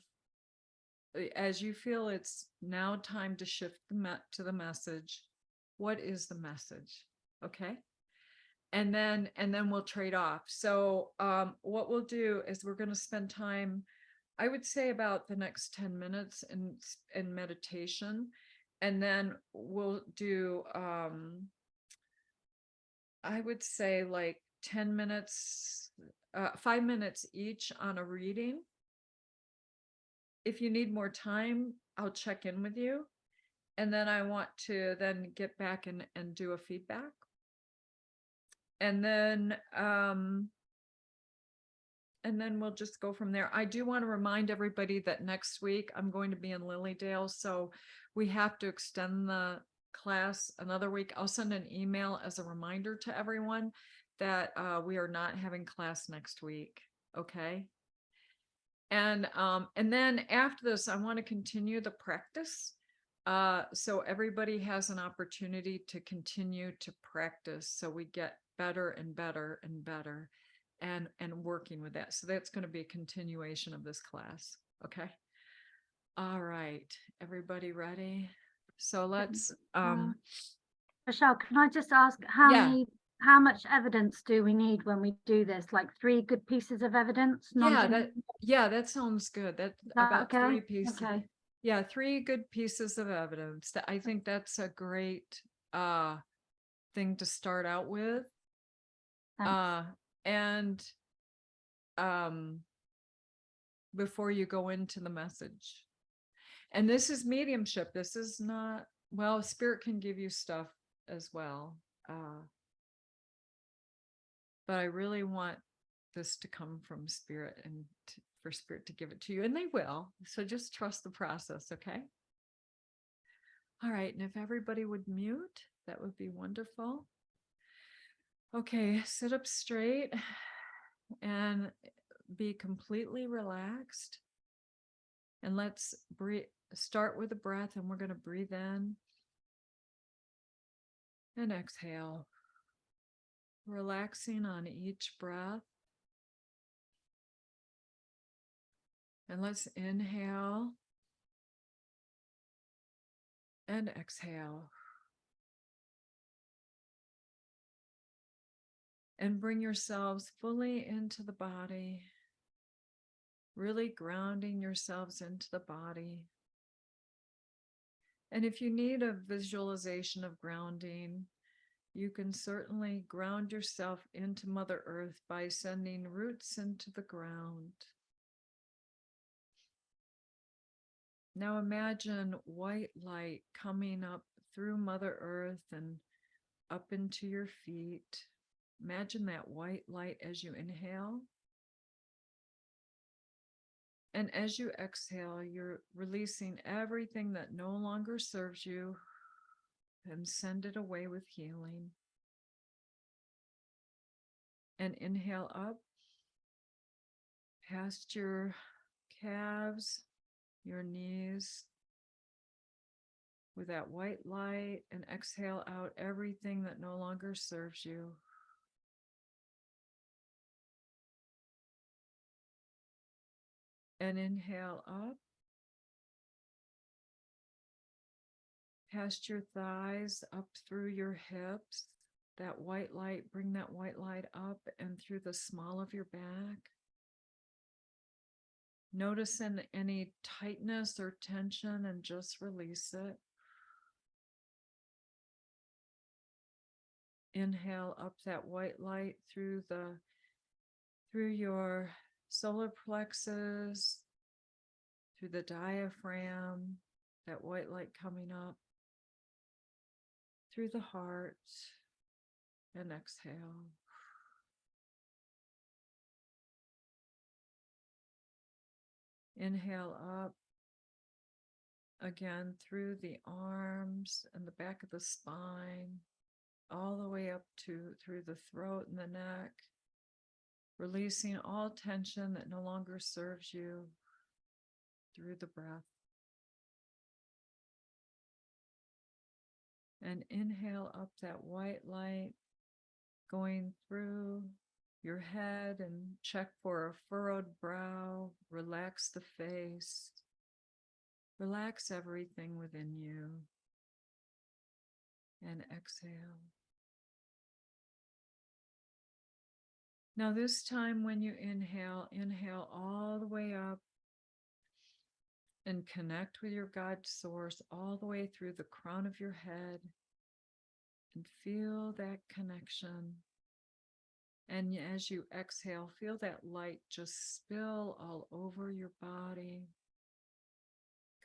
as you feel it's now time to shift to the message, what is the message? Okay. And then we'll trade off. So what we'll do is we're going to spend time, I would say about the next 10 minutes in meditation. And then we'll do, I would say like 10 minutes, 5 minutes each on a reading. If you need more time, I'll check in with you. And then I want to then get back and do a feedback. And then we'll just go from there. I do want to remind everybody that next week I'm going to be in Lilydale, so we have to extend the class another week. I'll send an email as a reminder to everyone that we are not having class next week. Okay. And then after this, I want to continue the practice. So everybody has an opportunity to continue to practice, so we get better and better and better and working with that. So that's going to be a continuation of this class. Okay. All right. Everybody ready? So let's Michelle, can I just ask how much evidence do we need when we do this? Like 3 good pieces of evidence? That sounds good. That's about okay? 3 pieces. Okay. Yeah, 3 good pieces of evidence. That I think that's a great thing to start out with. And before you go into the message. And this is mediumship. This is not, well, spirit can give you stuff as well. But I really want this to come from spirit and for spirit to give it to you, and they will. So just trust the process. Okay. All right. And if everybody would mute, that would be wonderful. Okay. Sit up straight and be completely relaxed. And let's start with a breath, and we're going to breathe in and exhale, relaxing on each breath. And let's inhale and exhale. And bring yourselves fully into the body, really grounding yourselves into the body. And if you need a visualization of grounding, you can certainly ground yourself into Mother Earth by sending roots into the ground. Now imagine white light coming up through Mother Earth and up into your feet. Imagine that white light as you inhale. And as you exhale, you're releasing everything that no longer serves you and send it away with healing. And inhale up past your calves, your knees, with that white light, and exhale out everything that no longer serves you. And inhale up past your thighs, up through your hips. That white light, bring that white light up and through the small of your back. Notice any tightness or tension and just release it. Inhale up that white light through your solar plexus, through the diaphragm, that white light coming up through the heart, and exhale. Inhale up again through the arms and the back of the spine, all the way up through the throat and the neck, releasing all tension that no longer serves you through the breath. And inhale up that white light, going through your head, and check for a furrowed brow. Relax the face. Relax everything within you. And exhale. Now this time when you inhale, inhale all the way up and connect with your God source all the way through the crown of your head, and feel that connection. And as you exhale, feel that light just spill all over your body,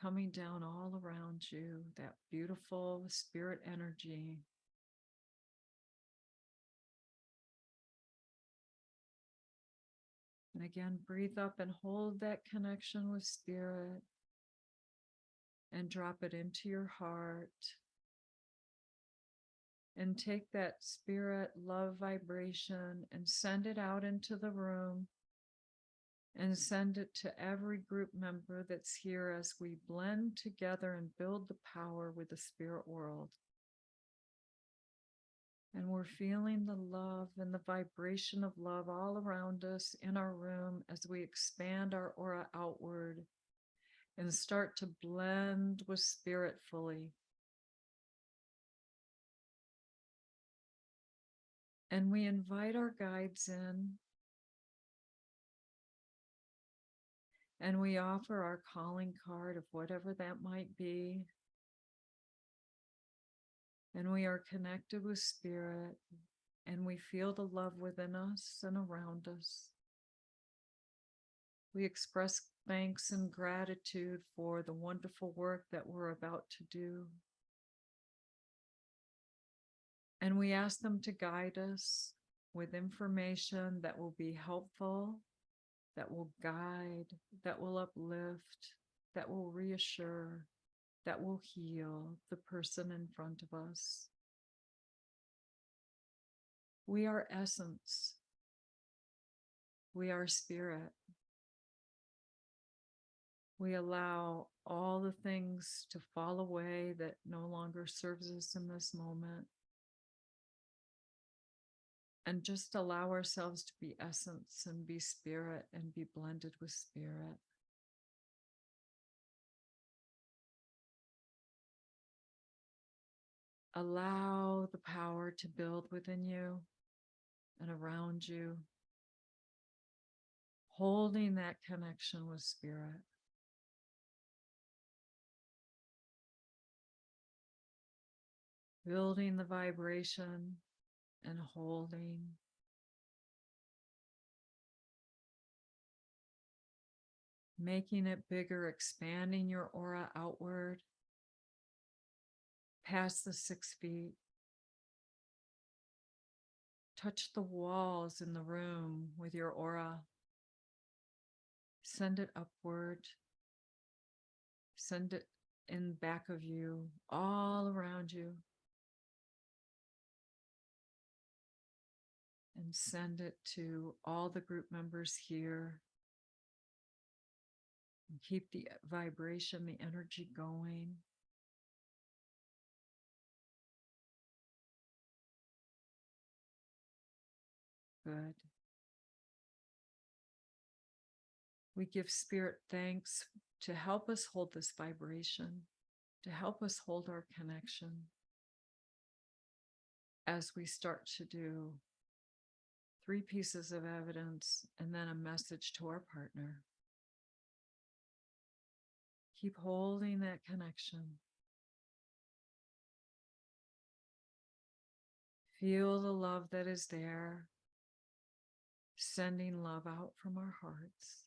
coming down all around you, that beautiful spirit energy. And again, breathe up and hold that connection with spirit, and drop it into your heart. And take that spirit love vibration and send it out into the room, and send it to every group member that's here as we blend together and build the power with the spirit world. And we're feeling the love and the vibration of love all around us in our room as we expand our aura outward and start to blend with spirit fully. And we invite our guides in, and we offer our calling card of whatever that might be. And we are connected with spirit, and we feel the love within us and around us. We express thanks and gratitude for the wonderful work that we're about to do. And we ask them to guide us with information that will be helpful, that will guide, that will uplift, that will reassure, that will heal the person in front of us. We are essence. We are spirit. We allow all the things to fall away that no longer serves us in this moment. And just allow ourselves to be essence and be spirit and be blended with spirit. Allow the power to build within you and around you, holding that connection with spirit. Building the vibration and holding. Making it bigger, expanding your aura outward, past the 6 feet. Touch the walls in the room with your aura. Send it upward. Send it in back of you, all around you. And send it to all the group members here. And keep the vibration, the energy going. Good. We give Spirit thanks to help us hold this vibration, to help us hold our connection as we start to do 3 pieces of evidence and then a message to our partner. Keep holding that connection. Feel the love that is there, sending love out from our hearts.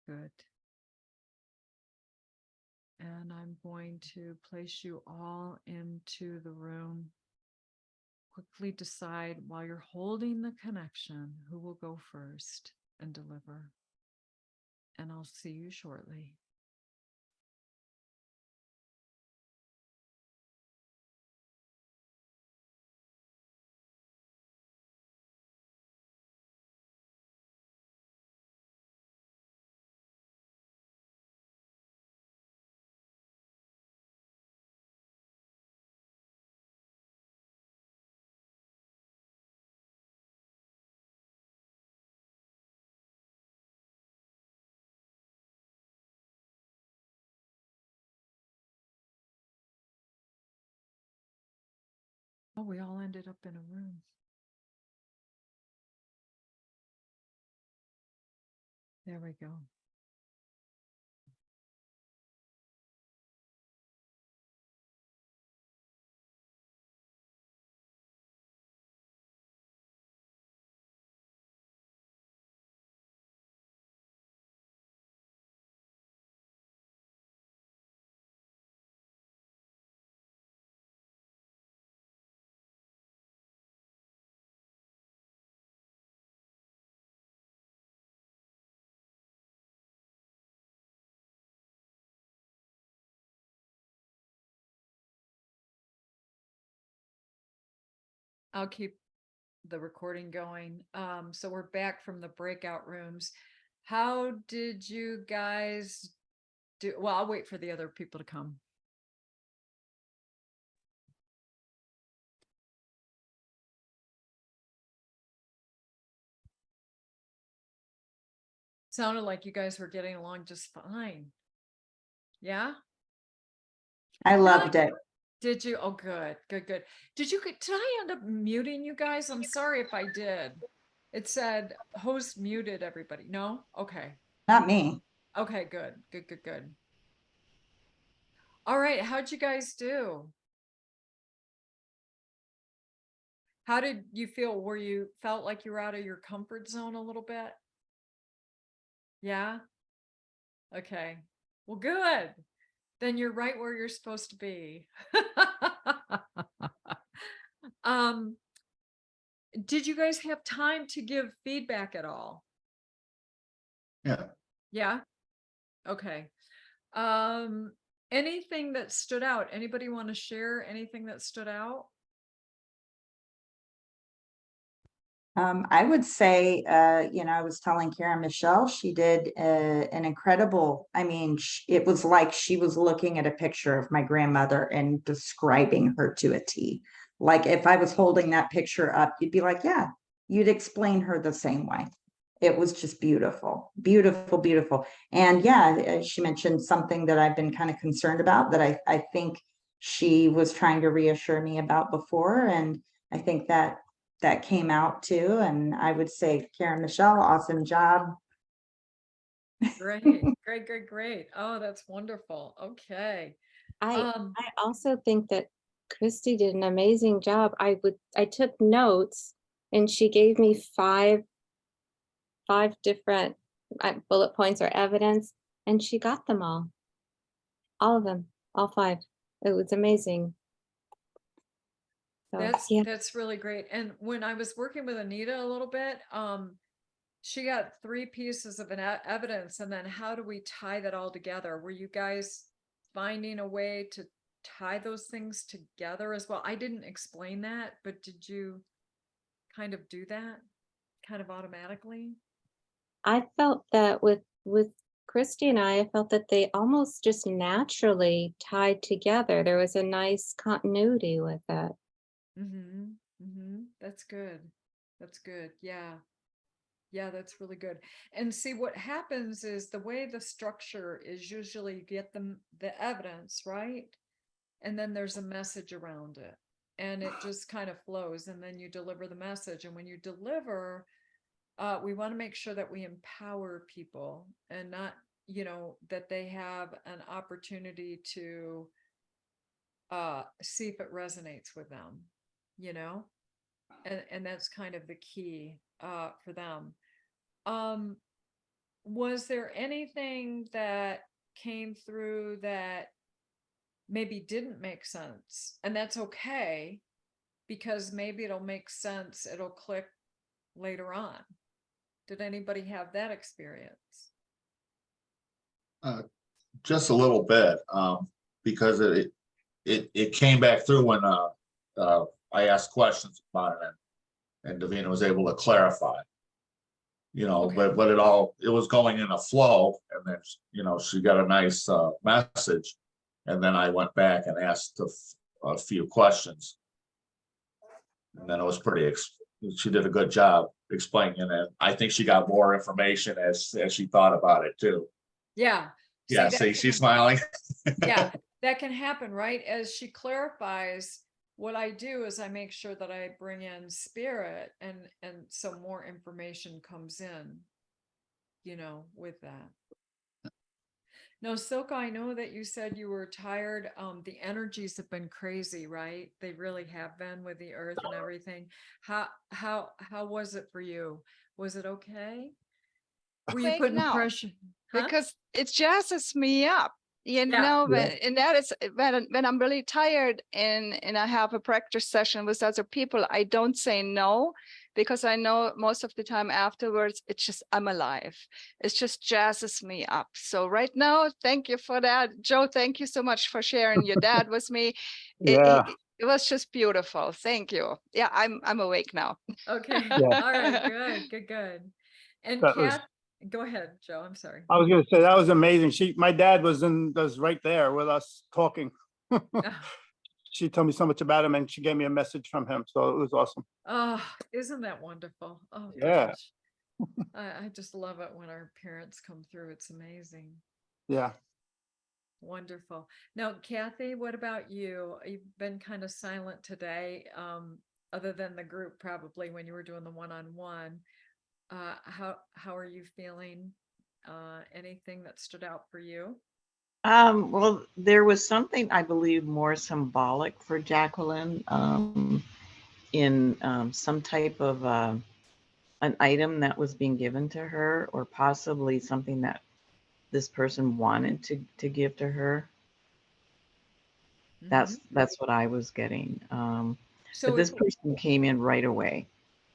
Good. And I'm going to place you all into the room. Quickly decide while you're holding the connection who will go first and deliver. And I'll see you shortly. Oh, we all ended up in a room. There we go. I'll keep the recording going. So we're back from the breakout rooms. How did you guys do? Well, I'll wait for the other people to come. Sounded like you guys were getting along just fine. Yeah? I loved it. Did you? Oh, good, good, good. Did I end up muting you guys? I'm sorry if I did. It said host muted everybody. No? Okay. Not me. Okay, good, good, good, good. All right, how'd you guys do? How did you feel? Were you felt like you were out of your comfort zone a little bit? Yeah? Okay. Well, good. Then you're right where you're supposed to be. Did you guys have time to give feedback at all? Yeah. Yeah? Okay. Anything that stood out? Anybody want to share anything that stood out? I would say, I was telling Karen Michelle, she did an incredible, it was like she was looking at a picture of my grandmother and describing her to a T. Like if I was holding that picture up, you'd be like, yeah, you'd explain her the same way. It was just beautiful, beautiful, beautiful. And yeah, she mentioned something that I've been kind of concerned about that I think she was trying to reassure me about before. And I think that came out too. And I would say, Karen Michelle, awesome job. Great, great, great, great. Oh, that's wonderful. Okay. I also think that Christy did an amazing job. I took notes and she gave me five different bullet points or evidence, and she got them all of them, all 5. It was amazing. So, yeah. That's really great. And when I was working with Anita a little bit, she got 3 pieces of evidence. And then how do we tie that all together? Were you guys finding a way to tie those things together as well? I didn't explain that, but did you kind of do that kind of automatically? I felt that with Christy and I felt that they almost just naturally tied together. There was a nice continuity with it. Mm-hmm. That's good. That's good. Yeah. Yeah, that's really good. And see, what happens is the way the structure is usually you get the evidence, right? And then there's a message around it. And it just kind of flows. And then you deliver the message. And when you deliver, we want to make sure that we empower people and not, that they have an opportunity to see if it resonates with them, you know? And that's kind of the key for them. Was there anything that came through that maybe didn't make sense? And that's okay, because maybe it'll make sense, it'll click later on. Did anybody have that experience? Just a little bit, because it came back through when I asked questions about it, and Davina was able to clarify. Okay. But it was going in a flow, and then she got a nice message, and then I went back and asked a few questions, and then it was she did a good job explaining it. I think she got more information as she thought about it too. Yeah. Yeah, that see, can she's smiling. yeah, that can happen, right? As she clarifies, what I do is I make sure that I bring in spirit, and so more information comes in, with that. Now, Silka, I know that you said you were tired. The energies have been crazy, right? They really have been, with the earth and everything. How was it for you? Was it okay? Were you Fake putting now, pressure? Huh? because it jazzes me up. Yeah. And that is when I'm really tired and I have a practice session with other people, I don't say no, because I know most of the time afterwards, it's just, I'm alive. It just jazzes me up. So right now, thank you for that. Joe, thank you so much for sharing your dad with me. Yeah. It was just beautiful. Thank you. Yeah, I'm awake now. Okay. Yeah. All right. Good. And That was, Kath, go ahead, Joe. I'm sorry. I was gonna say, that was amazing. My dad was right there with us talking. She told me so much about him, and she gave me a message from him. So it was awesome. Oh, isn't that wonderful? Oh, Yeah. gosh. I just love it when our parents come through. It's amazing. Yeah. Wonderful. Now, Kathy, what about you? You've been kind of silent today, other than the group, probably when you were doing the one-on-one. How are you feeling? Anything that stood out for you? Well, there was something I believe more symbolic for Jacqueline, in some type of an item that was being given to her, or possibly something that this person wanted to give to her. Mhm. That's what I was getting. So But this person came in right away.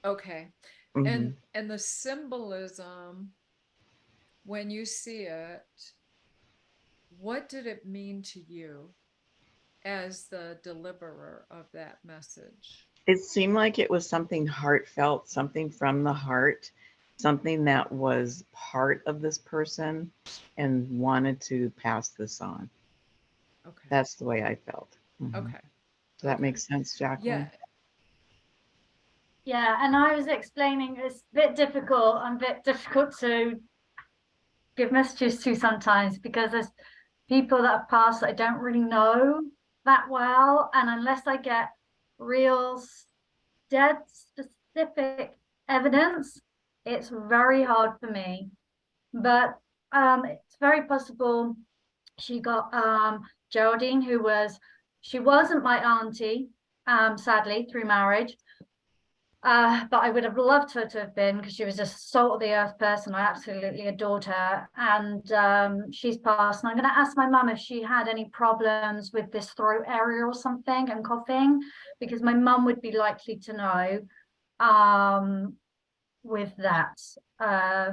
okay. Mhm. And the symbolism, when you see it, what did it mean to you as the deliverer of that message? It seemed like it was something heartfelt, something from the heart, something that was part of this person and wanted to pass this on. Okay. That's the way I felt. Mhm. Okay. Does that Okay. make sense, Jacqueline? Yeah. Yeah, and I was explaining it's a bit difficult. I'm a bit difficult to give messages to sometimes, because there's people that have passed that I don't really know that well. And unless I get real dead specific evidence, it's very hard for me. But it's very possible she got Geraldine, she wasn't my auntie, sadly, through marriage. But I would have loved her to have been, because she was just a salt of the earth person. I absolutely adored her. And she's passed. And I'm going to ask my mum if she had any problems with this throat area or something and coughing, because my mum would be likely to know with that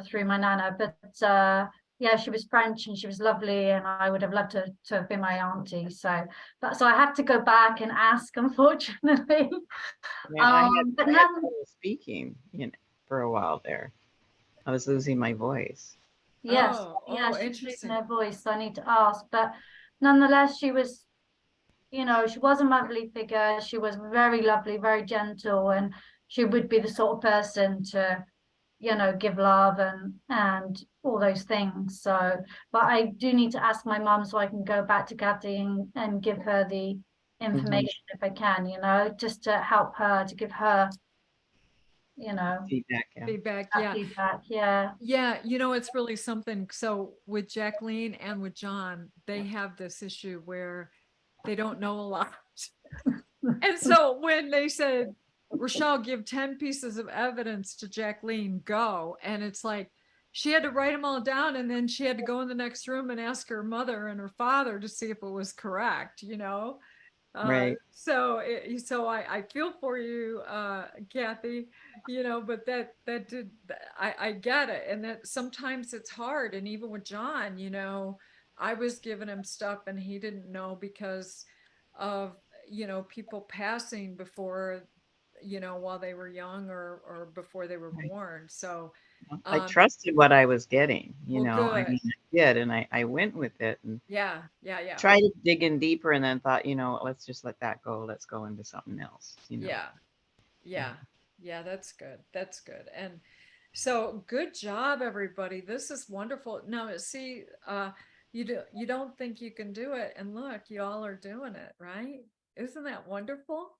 through my nana. But yeah, she was French and she was lovely, and I would have loved to have been my auntie. So I have to go back and ask, unfortunately. Yeah, I But had none, trouble speaking, for a while there. I was losing my voice. yes, Oh, yeah, oh, she was losing interesting. her voice, so I need to ask. But nonetheless, she was you know, she was a motherly figure. She was very lovely, very gentle, and she would be the sort of person to, you know, give love and all those things. So, but I do need to ask my mum so I can go back to Kathy and give her the information if I can, you know, just to help her, to give her, you know, Feedback, yeah. Feedback, that yeah. feedback. Yeah. Yeah, you know, it's really something. So with Jacqueline and with John, they have this issue where they don't know a lot. And so when they said, Rochelle, give 10 pieces of evidence to Jacqueline, go. And it's like, she had to write them all down, and then she had to go in the next room and ask her mother and her father to see if it was correct, you know? Right. So I feel for you, Kathy, you know, but I get it. And that sometimes it's hard. And even with John, you know, I was giving him stuff and he didn't know because of, you know, people passing before, you know, while they were young or before they were Right. born. So, I trusted what I was getting, you well, know, I good. mean, I did, and I went with it and Yeah. tried to dig in deeper and then thought, you know, let's just let that go. Let's go into something else, you know. Yeah, that's good. That's good. And so good job, everybody. This is wonderful. Now, see, you don't think you can do it, and look, you all are doing it, right? Isn't that wonderful?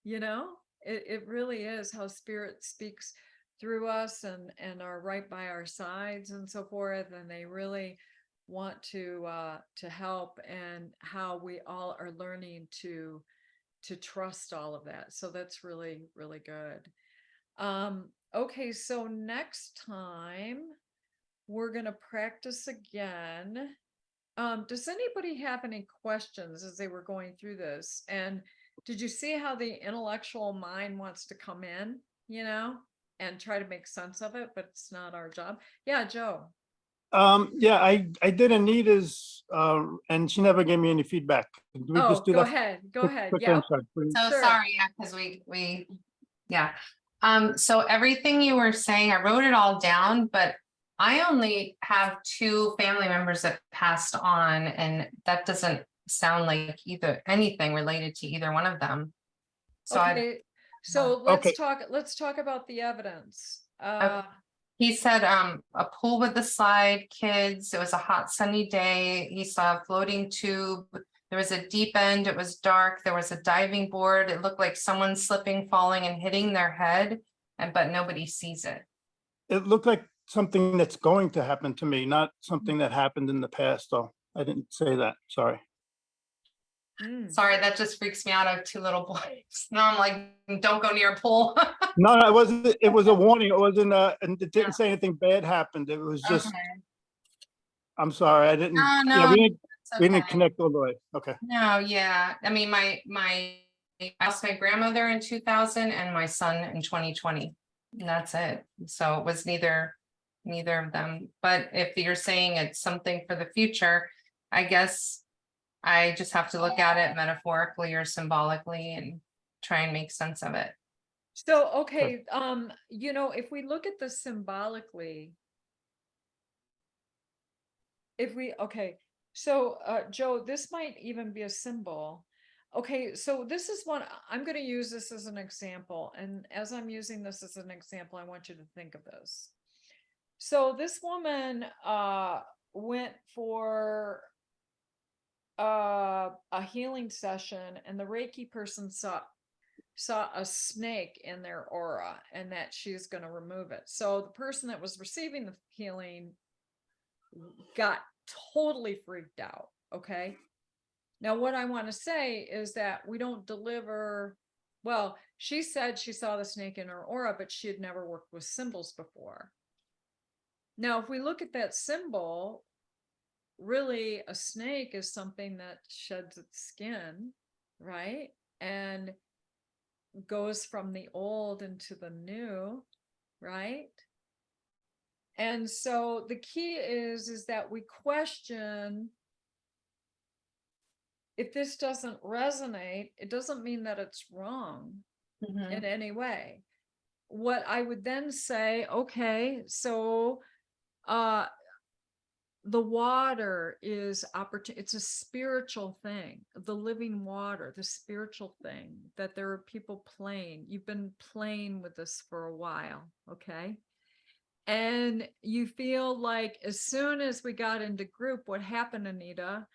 You know, it really is how spirit speaks through us and are right by our sides and so forth, and they really want to help, and how we all are learning to trust all of that. So that's really, really good. Okay, so next time we're going to practice again. Does anybody have any questions as they were going through this? And did you see how the intellectual mind wants to come in, you know, and try to make sense of it, but it's not our job? Yeah, Joe. Yeah, I did Anita's, and she never gave me any feedback. Can we just do Go that ahead. Go quick- ahead. quickly? Yeah. I'm sorry, please? So Sure. sorry, yeah, because yeah. So everything you were saying, I wrote it all down, but I only have 2 family members that passed on, and that doesn't sound like anything related to either one of them. So Okay. So Okay. let's talk about the evidence. he said, a pool with the slide, kids, it was a hot sunny day, he saw a floating tube. There was a deep end, it was dark, there was a diving board, it looked like someone slipping, falling and hitting their head, but nobody sees it. It looked like something that's going to happen to me, not something that happened in the past, though. I didn't say that, sorry. Sorry, that just freaks me out. I have 2 little boys. Now I'm like, don't go near a pool. No, it wasn't, it was a warning. It wasn't, and it didn't say anything bad happened. It was just, Okay. I'm sorry, I didn't, No, yeah, we it's didn't okay. connect all the way. Okay. No, yeah. I mean, I lost my grandmother in 2000 and my son in 2020. And that's it. So it was neither of them. But if you're saying it's something for the future, I guess I just have to look at it metaphorically or symbolically and try and make sense of it. So, okay, you know, if we look at this symbolically, so Joe, this might even be a symbol. Okay, so this is one, I'm going to use this as an example. And as I'm using this as an example, I want you to think of this. So this woman went for a healing session, and the Reiki person saw a snake in their aura, and that she's going to remove it. So the person that was receiving the healing got totally freaked out. Okay. Now, what I want to say is that we don't deliver. Well, she said she saw the snake in her aura, but she had never worked with symbols before. Now, if we look at that symbol, really a snake is something that sheds its skin, right? And goes from the old into the new, right? And so the key is that we question, if this doesn't resonate, it doesn't mean that it's wrong in any way. What I would then say, okay, so the water is opportunity. It's a spiritual thing, the living water, the spiritual thing that there are people playing. You've been playing with this for a while. Okay. And you feel like as soon as we got into group, what happened, Anita?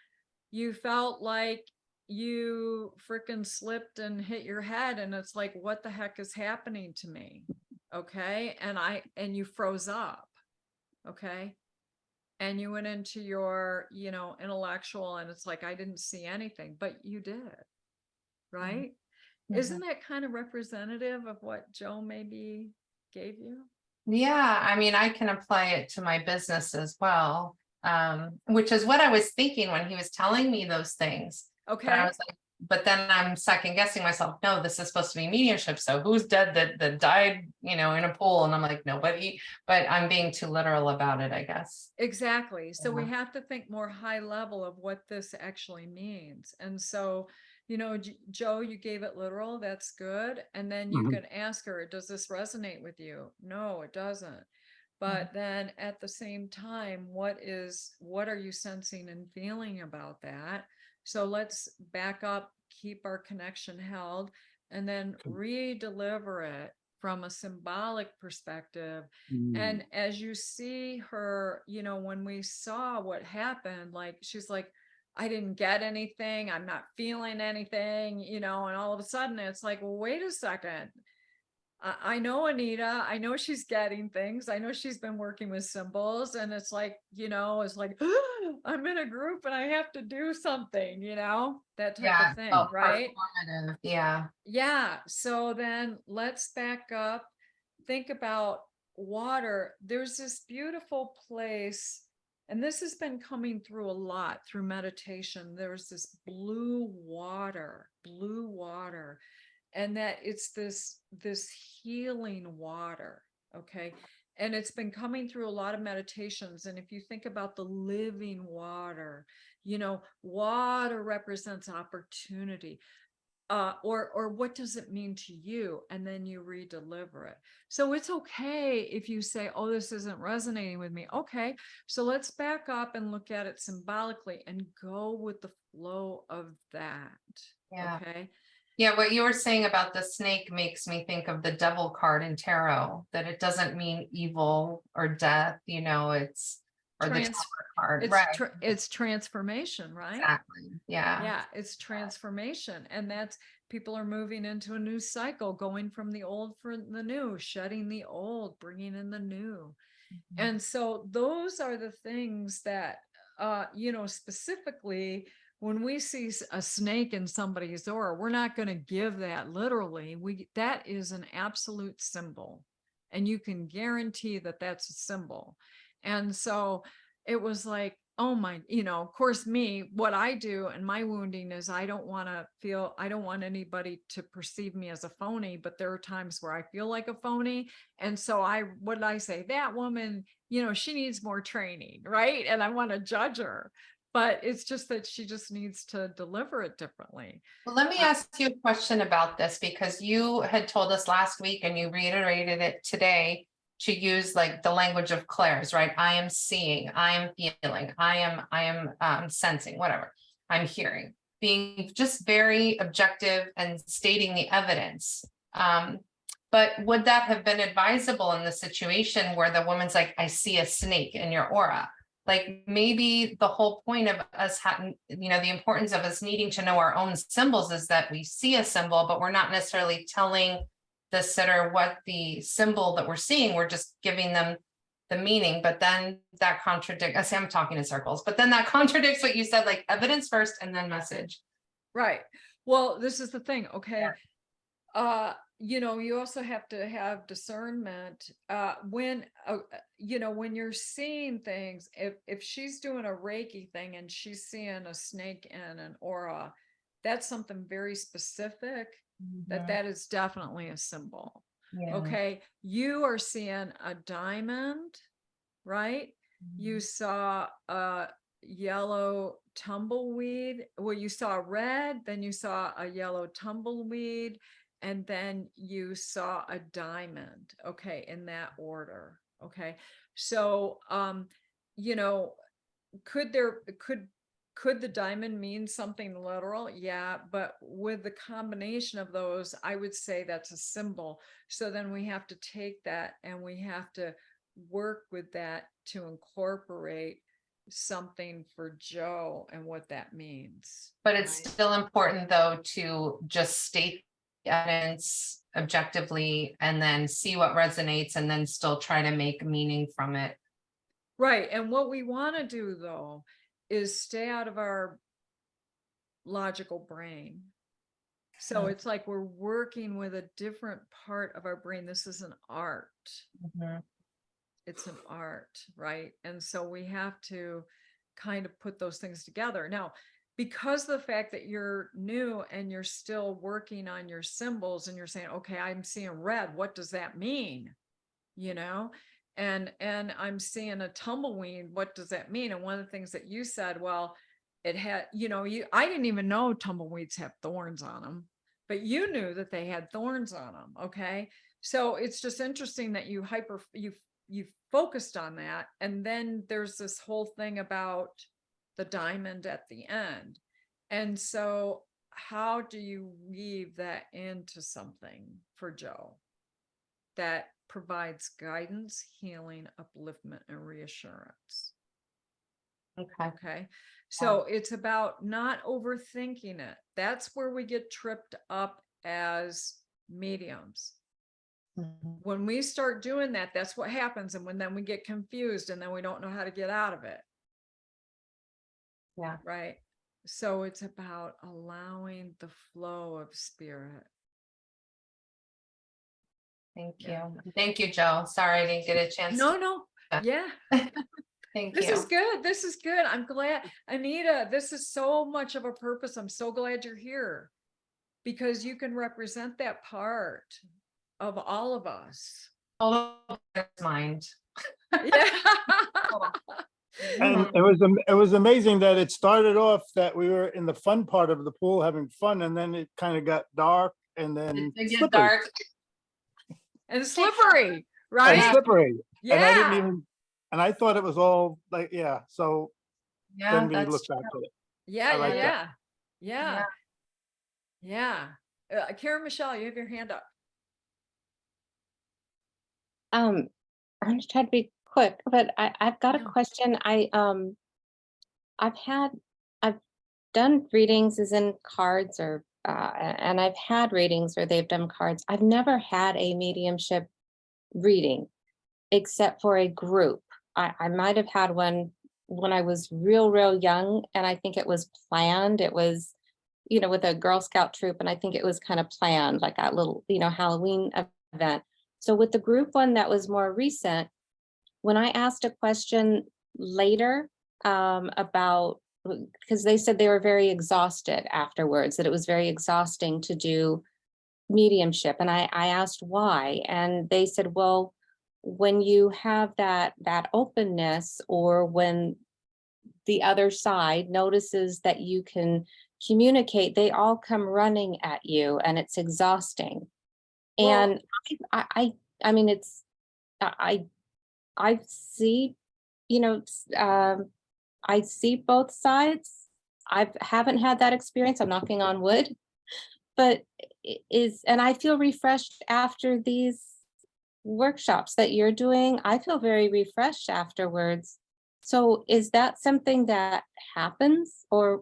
You felt like you freaking slipped and hit your head, and it's like, what the heck is happening to me? Okay. And you froze up. Okay. And you went into your, intellectual, and it's like, I didn't see anything, but you did. Right. Isn't that kind of representative of what Joe maybe gave you? Yeah, I mean, I can apply it to my business as well, which is what I was thinking when he was telling me those things. But I Okay. was like, but then I'm second guessing myself. No, this is supposed to be mediumship. So who's dead that died, in a pool? And I'm like, nobody. But I'm being too literal about it, I guess. Exactly. So we Yeah. have to think more high level of what this actually means. And so, Joe, you gave it literal. That's good. And then you Mhm. can ask her, does this resonate with you? No, it doesn't. But then at the same time, what are you sensing and feeling about that? So let's back up, keep our connection held, and then Okay. re-deliver it from a symbolic perspective. Mm. And as you see her, when we saw what happened, like, she's like, I didn't get anything. I'm not feeling anything, and all of a sudden it's like, well, wait a second. I know Anita, I know she's getting things. I know she's been working with symbols, and it's like, it's like, I'm in a group and I have to do something, that type Yeah, of thing, felt right? performative. Yeah. Yeah. So then let's back up, think about water. There's this beautiful place, and this has been coming through a lot through meditation. There's this blue water, and that it's this healing water. Okay. And it's been coming through a lot of meditations. And if you think about the living water, water represents opportunity. Or what does it mean to you? And then you re-deliver it. So it's okay if you say, oh, this isn't resonating with me. Okay, so let's back up and look at it symbolically and go with the flow of that. Yeah. Okay. Yeah, what you were saying about the snake makes me think of the devil card in tarot, that it doesn't mean evil or death, it's, or the Trans- tower card, It's right? it's transformation, right? Exactly. Yeah. Yeah, it's transformation. And that's, people are moving into a new cycle, going from the old for the new, shedding the old, bringing in the new. And so those are the things that, specifically when we see a snake in somebody's aura, we're not going to give that literally. That is an absolute symbol, and you can guarantee that that's a symbol. And so it was like, oh my, of course, what I do and my wounding is I don't want anybody to perceive me as a phony, but there are times where I feel like a phony. And so what did I say? That woman, she needs more training, right? And I want to judge her, but it's just that she just needs to deliver it differently. Well, let me ask you a question about this, because you had told us last week and you reiterated it today to use like the language of clairs, right? I am seeing, I am feeling, I am sensing, whatever, I'm hearing, being just very objective and stating the evidence. But would that have been advisable in the situation where the woman's like, I see a snake in your aura? Like, maybe the whole point of us having, the importance of us needing to know our own symbols is that we see a symbol, but we're not necessarily telling the sitter what the symbol that we're seeing, we're just giving them the meaning. But then that contradicts, I say I'm talking in circles, but then that contradicts what you said, like evidence first and then message. Right. Well, this is the thing. Okay. Yeah. You also have to have discernment when you're seeing things. If she's doing a Reiki thing and she's seeing a snake in an aura, that's something very specific. That is definitely a symbol. Yeah. Okay, you are seeing a diamond, right? You saw a yellow tumbleweed. Well, you saw red, then you saw a yellow tumbleweed, and then you saw a diamond. Okay, in that order. Okay, so could the diamond mean something literal? Yeah, but with the combination of those, I would say that's a symbol. So then we have to take that and we have to work with that to incorporate something for Joe and what that means. But it's still important though to just state the evidence objectively and then see what resonates and then still try to make meaning from it. Right. And what we want to do though is stay out of our logical brain. So it's like we're working with a different part of our brain. This is an art. It's an art, right? And so we have to kind of put those things together. Now, because of the fact that you're new and you're still working on your symbols and you're saying, okay, I'm seeing red, what does that mean? You know, and I'm seeing a tumbleweed, what does that mean? And one of the things that you said, well, it had, you know, I didn't even know tumbleweeds have thorns on them, but you knew that they had thorns on them. Okay. So it's just interesting that you focused on that. And then there's this whole thing about the diamond at the end. And so how do you weave that into something for Joe that provides guidance, healing, upliftment, and reassurance? Okay. So it's about not overthinking it. That's where we get tripped up as mediums. When we start doing that, that's what happens. And then we get confused and then we don't know how to get out of it. Yeah. Right. So it's about allowing the flow of spirit. Thank you. Yeah. Thank you, Joe. Sorry I didn't get a chance. No. Yeah. Thank This you. is good. This is good. I'm glad, Anita, this is so much of a purpose. I'm so glad you're here because you can represent that part of all of us. Oh, mind. Yeah. And it was amazing that it started off that we were in the fun part of the pool having fun, and then it kind of got dark and then It slippery. get dark. And slippery, And right? slippery. And I didn't Yeah. even, and I thought it was all like, yeah. So Yeah, then we that's looked back true. at it. Yeah. I like that. Yeah. Karen Michelle, you have your hand up. I'm gonna try to be quick, but I've got a Yeah. question. I've done readings as in cards or and I've had readings where they've done cards. I've never had a mediumship reading except for a group. I might have had one when I was real young, and I think it was planned. It was, you know, with a Girl Scout troop, and I think it was kind of planned, like a little, you know, Halloween event. So with the group one that was more recent, when I asked a question later about, because they said they were very exhausted afterwards, that it was very exhausting to do mediumship. And I asked why, and they said, well, when you have that openness, or when the other side notices that you can communicate, they all come running at you and it's exhausting. And I mean, it's, I see, you know, I see both sides. I haven't had that experience. I'm knocking on wood, but and I feel refreshed after these workshops that you're doing. I feel very refreshed afterwards. So is that something that happens, or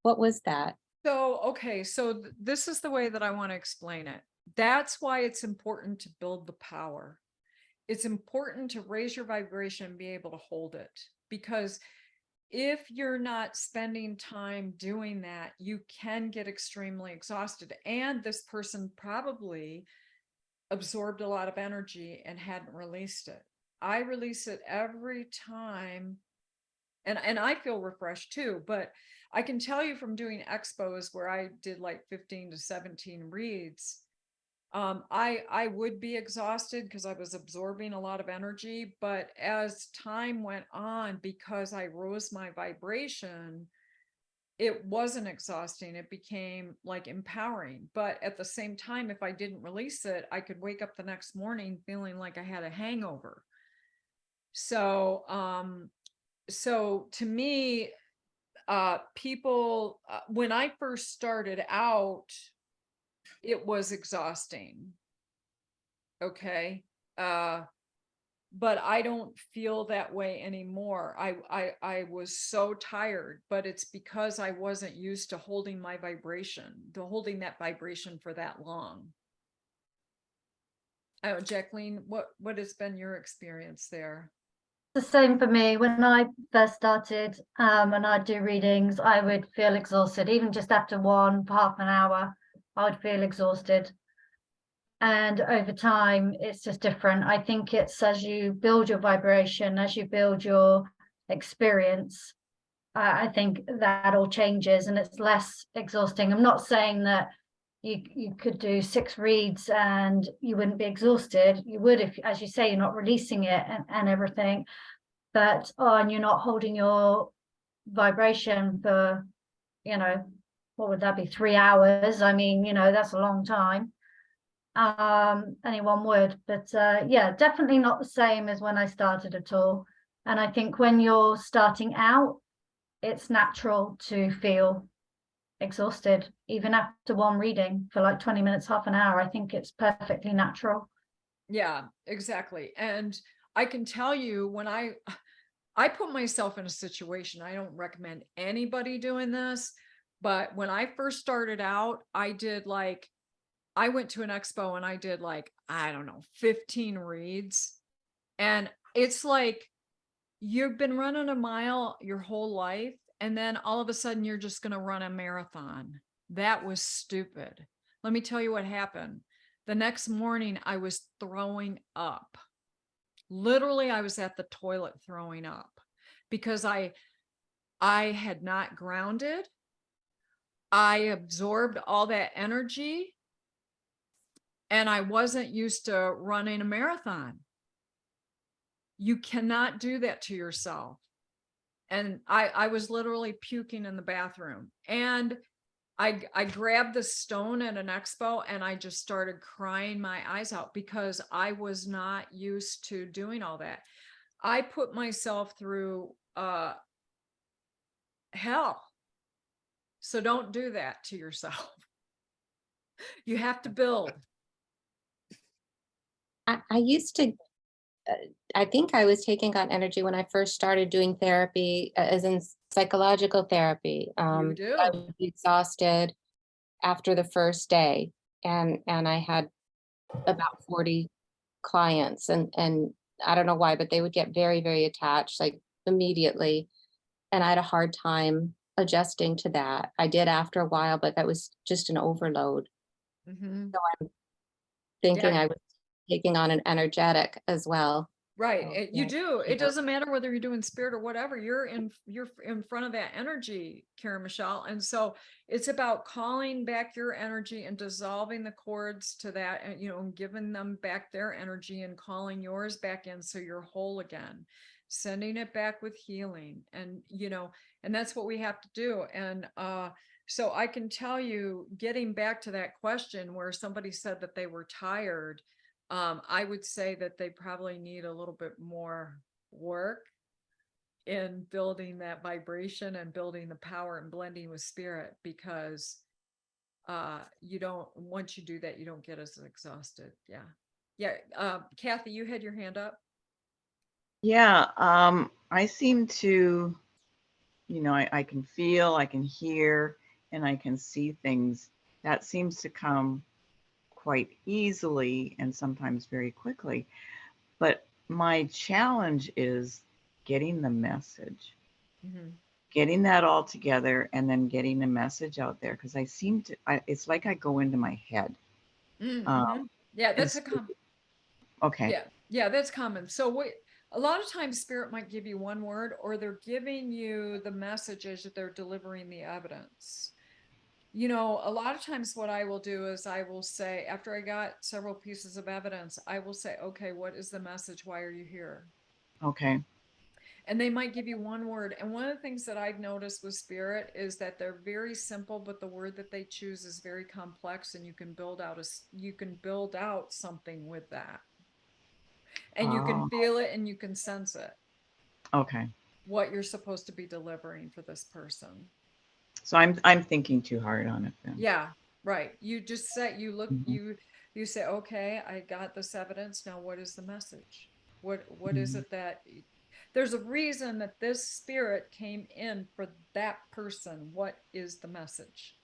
what was that? So, okay, so this is the way that I want to explain it. That's why it's important to build the power. It's important to raise your vibration and be able to hold it, because if you're not spending time doing that, you can get extremely exhausted. And this person probably absorbed a lot of energy and hadn't released it. I release it every time. And I feel refreshed too, but I can tell you from doing expos where I did like 15 to 17 reads, I would be exhausted because I was absorbing a lot of energy. But as time went on, because I rose my vibration, it wasn't exhausting. It became like empowering. But at the same time, if I didn't release it, I could wake up the next morning feeling like I had a hangover. So, so to me, people, when I first started out, it was exhausting. Okay. But I don't feel that way anymore. I was so tired, but it's because I wasn't used to holding my vibration, to holding that vibration for that long. Oh, Jacqueline, what has been your experience there? The same for me. When I first started, and I'd do readings, I would feel exhausted. Even just after one, for half an hour, I would feel exhausted. And over time, it's just different. I think it's as you build your vibration, as you build your experience, I think that all changes and it's less exhausting. I'm not saying that you could do 6 reads and you wouldn't be exhausted. You would, if, as you say, you're not releasing it and everything. But and you're not holding your vibration for, you know, what would that be, 3 hours? I mean, you know, that's a long time. Anyone would, but yeah, definitely not the same as when I started at all. And I think when you're starting out, it's natural to feel exhausted even after one reading for like 20 minutes, half an hour. I think it's perfectly natural. Yeah, exactly. And I can tell you, when I put myself in a situation, I don't recommend anybody doing this, but when I first started out, I went to an expo and I did like, I don't know, 15 reads. And it's like, you've been running a mile your whole life, and then all of a sudden you're just going to run a marathon. That was stupid. Let me tell you what happened. The next morning I was throwing up. Literally, I was at the toilet throwing up because I had not grounded. I absorbed all that energy and I wasn't used to running a marathon. You cannot do that to yourself. And I was literally puking in the bathroom. And I grabbed the stone at an expo and I just started crying my eyes out because I was not used to doing all that. I put myself through hell. So don't do that to yourself. You have to build. I used to, I think I was taking on energy when I first started doing therapy, as in psychological therapy. You do. I would be exhausted after the first day, and I had about 40 clients, and I don't know why, but they would get very, very attached, like immediately, and I had a hard time adjusting to that. I did after a while, but that was just an overload. Mhm. Thinking Yeah. I was taking on an energetic as well. Right. Oh, You yeah. do. It Yeah. doesn't matter whether you're doing spirit or whatever. You're in front of that energy, Karen Michelle. And so it's about calling back your energy and dissolving the cords to that, and and giving them back their energy and calling yours back in so you're whole again. Sending it back with healing. And and that's what we have to do. And so I can tell you, getting back to that question where somebody said that they were tired, I would say that they probably need a little bit more work in building that vibration and building the power and blending with spirit, because you don't, once you do that, you don't get as exhausted. Yeah. Kathy, you had your hand up. Yeah, I seem to, I can feel, I can hear, and I can see things. That seems to come quite easily and sometimes very quickly. But my challenge is getting the message, Mhm. getting that all together, and then getting the message out there. Because it's like I go into my head. Mhm. Yeah, that's It's, a okay. yeah, that's common. So a lot of times spirit might give you one word, or they're giving you the messages that they're delivering the evidence. A lot of times what I will do is I will say, after I got several pieces of evidence, I will say, okay, what is the message? Why are you here? Okay. And they might give you one word. And one of the things that I've noticed with spirit is that they're very simple, but the word that they choose is very complex, and you can build out something with that. And you can Oh, feel it and you can sense it. okay. what you're supposed to be delivering for this person. So I'm thinking too hard on it then. Yeah, right. You just say, you look, Mhm. you say, okay, I got this evidence. Now what is the message? What is Mhm. it that there's a reason that this spirit came in for that person? What is the message?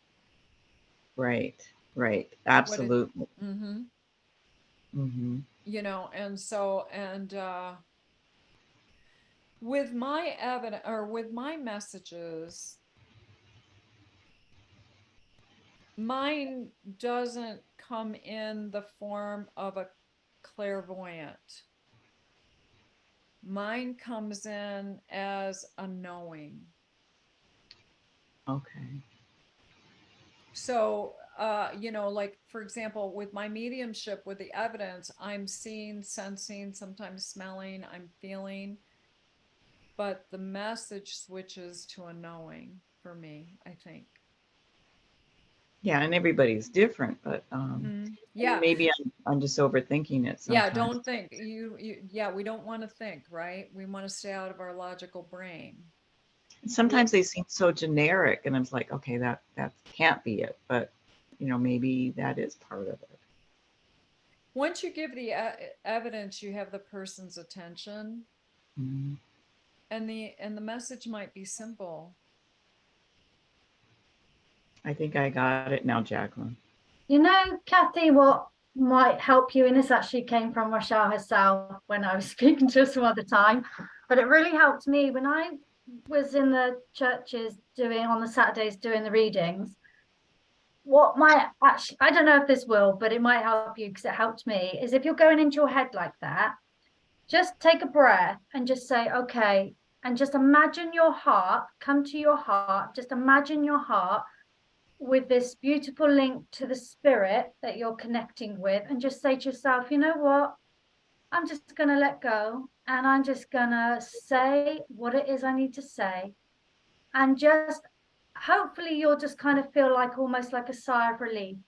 Right, right, What is, absolutely. mm-hmm, Mhm. you know, and so, and with my evidence or with my messages, mine doesn't come in the form of a clairvoyant. Mine comes in as a knowing. Okay. So, you know, like for example, with my mediumship, with the evidence, I'm seeing, sensing, sometimes smelling, I'm feeling, but the message switches to a knowing for me, I think. Yeah, and everybody's different, but Yeah. maybe I'm just overthinking it Yeah, sometimes. don't think yeah, we don't want to think, right? We want to stay out of our logical brain. Sometimes they seem so generic, and I'm like, okay, that can't be it, but maybe that is part of it. Once you give the evidence, you have the person's attention, Mhm. and the message might be simple. I think I got it now, Jacqueline. You know, Kathy, what might help you, and this actually came from Rochelle herself when I was speaking to her some other time, but it really helped me when I was in the churches doing on the Saturdays doing the readings. What might actually, I don't know if this will, but it might help you because it helped me, is if you're going into your head like that, just take a breath and just say, okay, and just imagine your heart, come to your heart, just imagine your heart with this beautiful link to the spirit that you're connecting with, and just say to yourself, you know what, I'm just going to let go, and I'm just going to say what it is I need to say, and just hopefully you'll just kind of feel like almost like a sigh of relief,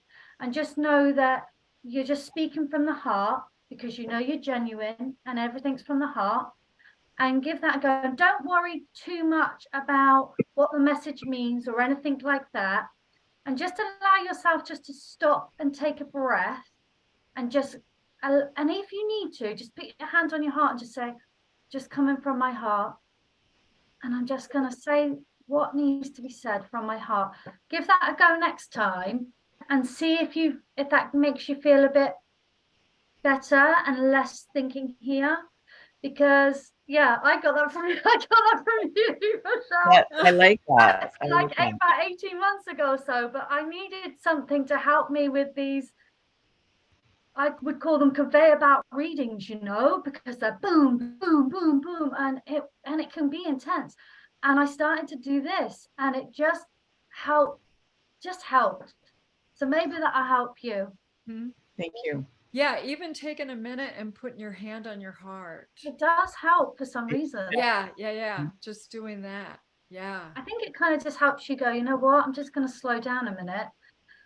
and just know that you're just speaking from the heart because you know you're genuine and everything's from the heart. And give that a go, and don't worry too much about what the message means or anything like that, and just allow yourself just to stop and take a breath, and just and if you need to, just put your hand on your heart and just say, just coming from my heart, and I'm just going to say what needs to be said from my heart. Give that a go next time and see if that makes you feel a bit better and less thinking here, because yeah, I got that from you, Michelle. I like that. That's I like like that. about 18 months ago or so, but I needed something to help me with these, I would call them conveyor belt readings, because they're boom, boom, boom, boom, and it can be intense. And I started to do this, and it just helped. So maybe that'll help you. Thank you. Yeah, even taking a minute and putting your hand on your heart. It does help for some reason. Yeah. Just doing that. Yeah. I think it kind of just helps you go, you know what, I'm just going to slow down a minute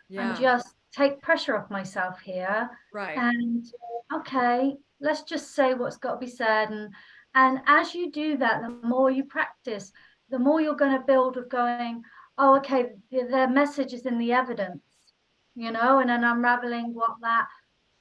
and Yeah. just take pressure off myself here. Right. And okay, let's just say what's got to be said. And as you do that, the more you practice, the more you're going to build of going, oh, okay, the message is in the evidence, and then unraveling what that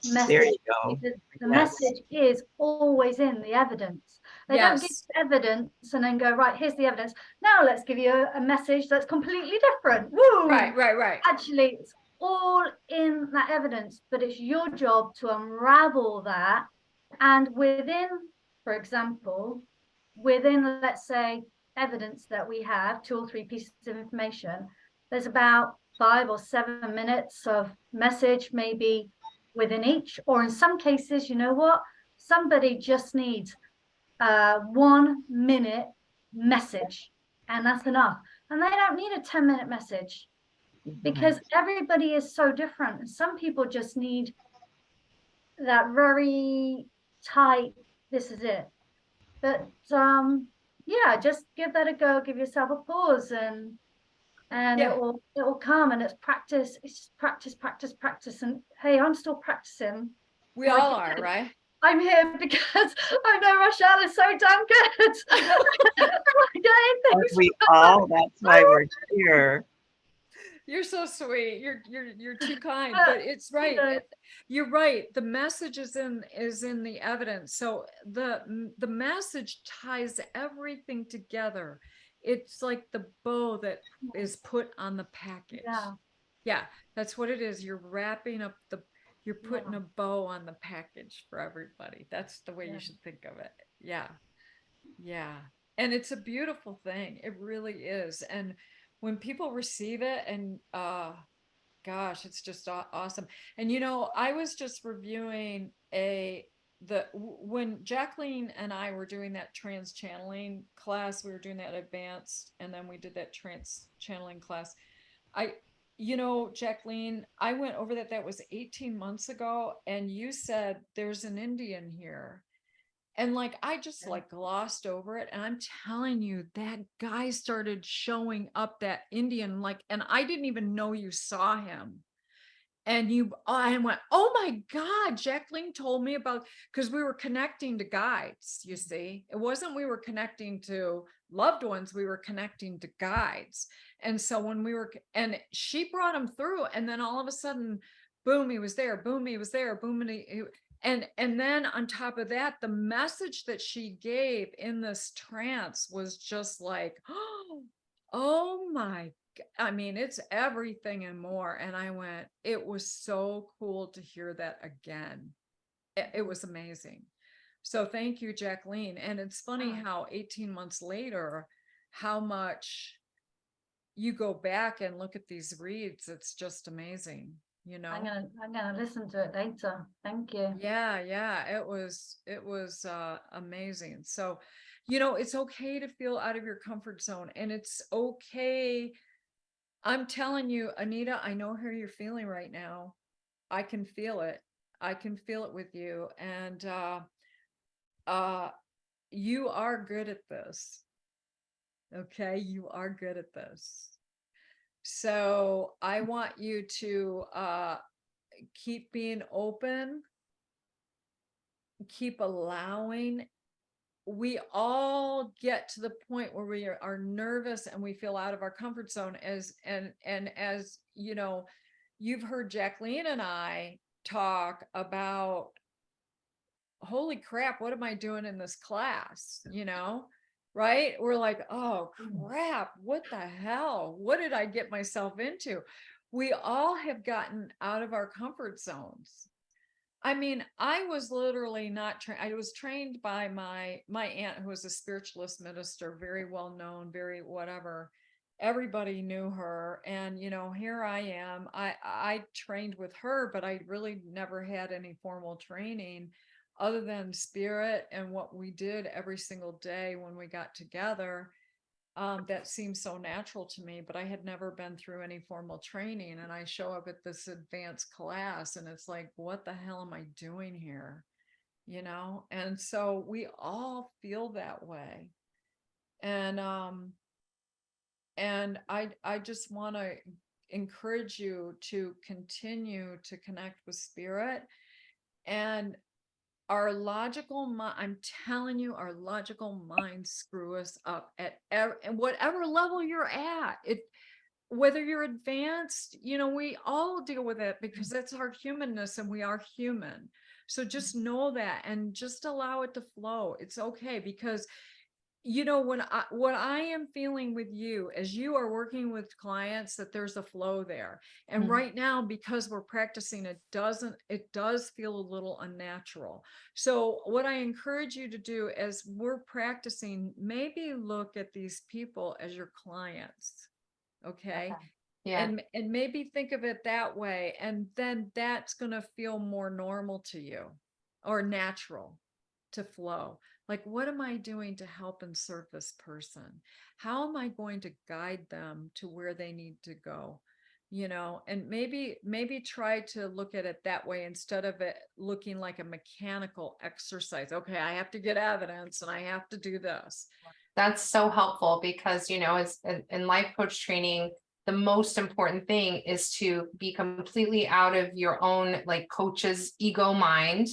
There message, you go. because the Yes. message is always in the evidence. They don't give Yes. evidence and then go, right, here's the evidence. Now let's give you a message that's completely different. Woo! Right. Actually, it's all in that evidence, but it's your job to unravel that. And within, for example, let's say, evidence that we have, 2 or 3 pieces of information, there's about 5 or 7 minutes of message, maybe within each, or in some cases, you know what, somebody just needs 1 minute message, and that's enough, and they don't need a 10-minute message, because everybody is so different, and some people just need that very tight, this is it. But yeah, just give that a go, give yourself a pause, and Yeah. it will come, and it's practice. It's just practice. And hey, I'm still practicing. We Like all you are, said, right? I'm here because I know Rochelle is so damn good. Getting Aren't things we all, that's why we're here. You're so sweet. You're too kind, But, but it's right. know, You're right. The message is in the evidence. So the message ties everything together. It's like the bow that is put on the package. yeah, Yeah, that's what it is. You're wrapping up you're putting Yeah. a bow on the package for everybody. That's the way Yeah. you should think of it. Yeah. Yeah. And it's a beautiful thing. It really is. And when people receive it and gosh, it's just awesome. And I was just reviewing when Jacqueline and I were doing that trans channeling class, we were doing that advanced, and then we did that trans channeling class. Jacqueline, I went over that was 18 months ago, and you said there's an Indian here. And I just glossed over it. And I'm telling you, that guy started showing up, that Indian, and I didn't even know you saw him. And I went, oh my God, Jacqueline told me about, because we were connecting to guides, you see. It wasn't we were connecting to loved ones, we were connecting to guides. And so and she brought him through, and then all of a sudden, boom, he was there, boom, he was there, boom, and then on top of that, the message that she gave in this trance was just like, oh my, I mean, it's everything and more. And I went, it was so cool to hear that again. It was amazing. So thank you, Jacqueline. And it's funny how 18 months later, how much you go back and look at these reads. It's just amazing. I'm gonna listen to it later. Thank you. Yeah, it was amazing. So it's okay to feel out of your comfort zone, and it's okay. I'm telling you, Anita, I know how you're feeling right now. I can feel it. I can feel it with you. And you are good at this. Okay, you are good at this. So I want you to keep being open, keep allowing. We all get to the point where we are nervous and we feel out of our comfort zone, as you've heard Jacqueline and I talk about, holy crap, what am I doing in this class? Right? We're like, oh crap, what the hell? What did I get myself into? We all have gotten out of our comfort zones. I mean, I was literally not trained. I was trained by my aunt, who was a spiritualist minister, very well known, very whatever. Everybody knew her. And, here I am. I trained with her, but I really never had any formal training other than spirit and what we did every single day when we got together. That seems so natural to me, but I had never been through any formal training. And I show up at this advanced class and it's like, what the hell am I doing here? And so we all feel that way. And I just want to encourage you to continue to connect with spirit. And our logical mind, I'm telling you, our logical minds screw us up at and whatever level you're at. Whether you're advanced, we all deal with it because that's our humanness and we are human. So just know that and just allow it to flow. It's okay, because what I am feeling with you as you are working with clients, that there's a flow there. And right now, because we're practicing, it does feel a little unnatural. So what I encourage you to do as we're practicing, maybe look at these people as your clients. Okay. Yeah. And maybe think of it that way. And then that's going to feel more normal to you, or natural to flow. Like, what am I doing to help and serve this person? How am I going to guide them to where they need to go? And maybe try to look at it that way instead of it looking like a mechanical exercise. Okay, I have to get evidence and I have to do this. That's so helpful because, as in life coach training, the most important thing is to be completely out of your own coach's ego mind,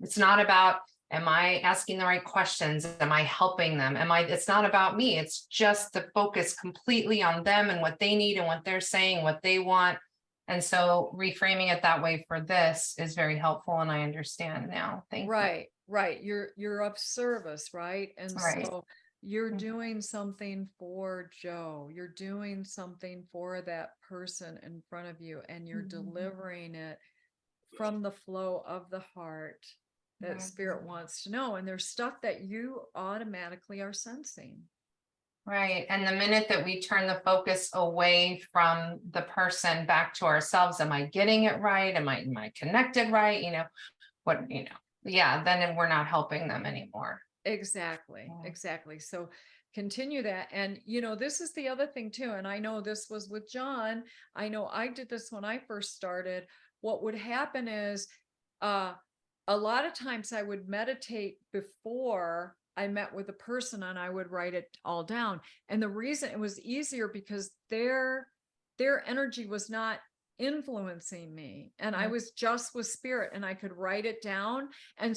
It's not about, am I asking the right questions? Am I helping them? It's not about me. It's just the focus completely on them and what they need and what they're saying, what they want. And so reframing it that way for this is very helpful. And I understand now. Thank you. Right. You're of service, right? And Right. so you're Mhm. doing something for Joe. You're doing something for that person in front of you, and you're Mhm. delivering it from the flow of the heart that Right. spirit wants to know. And there's stuff that you automatically are sensing. Right. And the minute that we turn the focus away from the person back to ourselves, am I getting it right? Am I connected right? Yeah, then we're not helping them anymore. Exactly. Yeah. Exactly. So continue that. And, this is the other thing too. And I know this was with John. I know I did this when I first started. What would happen is, a lot of times I would meditate before I met with a person, and I would write it all down. And the reason it was easier because their energy was not influencing me, and I was just with spirit, and I could write it down. And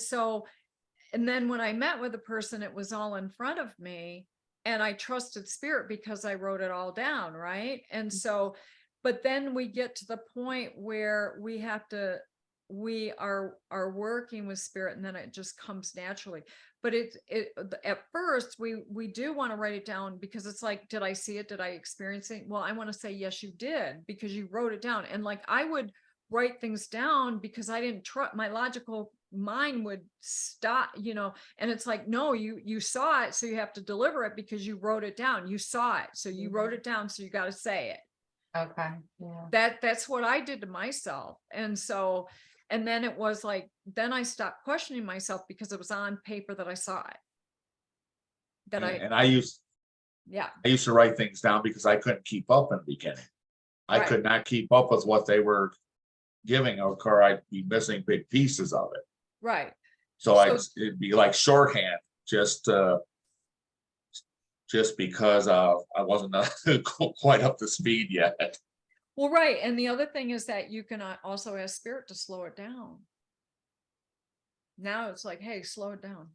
then when I met with a person, it was all in front of me, and I trusted spirit because I wrote it all down. Right. And so, but then we get to the point where we are working with spirit, and then it just comes naturally. But at first we do want to write it down, because it's like, did I see it? Did I experience it? Well, I want to say, yes, you did, because you wrote it down. And like, I would write things down because I didn't trust, my logical mind would stop, and it's like, no, you saw it, so you have to deliver it because you wrote it down. You saw it, so you wrote it down, so you got to say it. Okay. Yeah. That's what I did to myself. And then it was like, then I stopped questioning myself because it was on paper that I saw it. And I used Yeah. to write things down because I couldn't keep up in the beginning. I Right. could not keep up with what they were giving, or I'd be missing big pieces of it. Right. So it'd be like shorthand, just because I wasn't quite up to speed yet. Well, right. And the other thing is that you can also ask spirit to slow it down. Now it's like, hey, slow it down.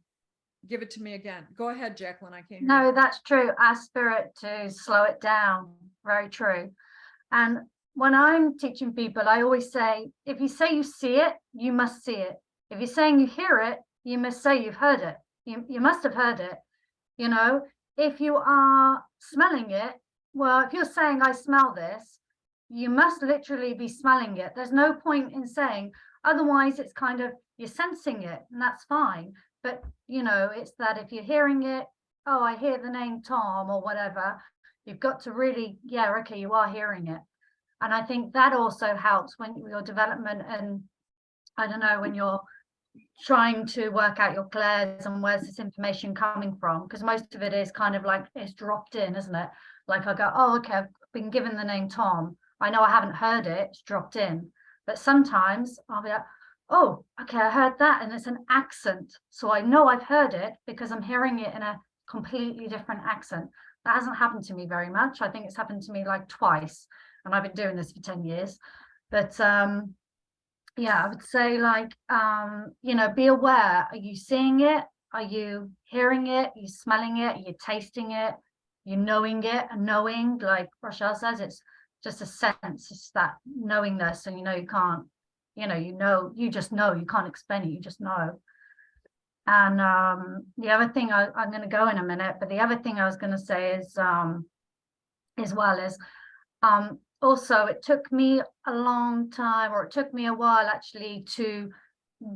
Give it to me again. Go ahead, Jacqueline. I can't hear No, you. that's true. Ask spirit to slow it down. Very true. And when I'm teaching people, I always say, if you say you see it, you must see it. If you're saying you hear it, you must say you've heard it. You must have heard it. If you are smelling it, well, if you're saying I smell this, you must literally be smelling it. There's no point in saying, otherwise it's kind of, you're sensing it, and that's fine. But, it's that if you're hearing it, oh, I hear the name Tom or whatever, you've got to really, yeah, okay, you are hearing it. And I think that also helps when your development, and I don't know, when you're trying to work out your clairs and where's this information coming from, because most of it is kind of like it's dropped in, isn't it? Like I go, oh, okay, I've been given the name Tom. I know I haven't heard it, it's dropped in. But sometimes I'll be like, oh, okay, I heard that, and it's an accent. So I know I've heard it because I'm hearing it in a completely different accent. That hasn't happened to me very much. I think it's happened to me like twice, and I've been doing this for 10 years. But yeah, I would say, like, be aware. Are you seeing it? Are you hearing it? Are you smelling it? Are you tasting it? You knowing it? And knowing, like Rochelle says, it's just a sense. It's that knowingness, and you can't, you just know. You can't explain it. You just know. And the other thing, I'm going to go in a minute, but the other thing I was going to say is, as well as, also, it took me a long time, or it took me a while actually, to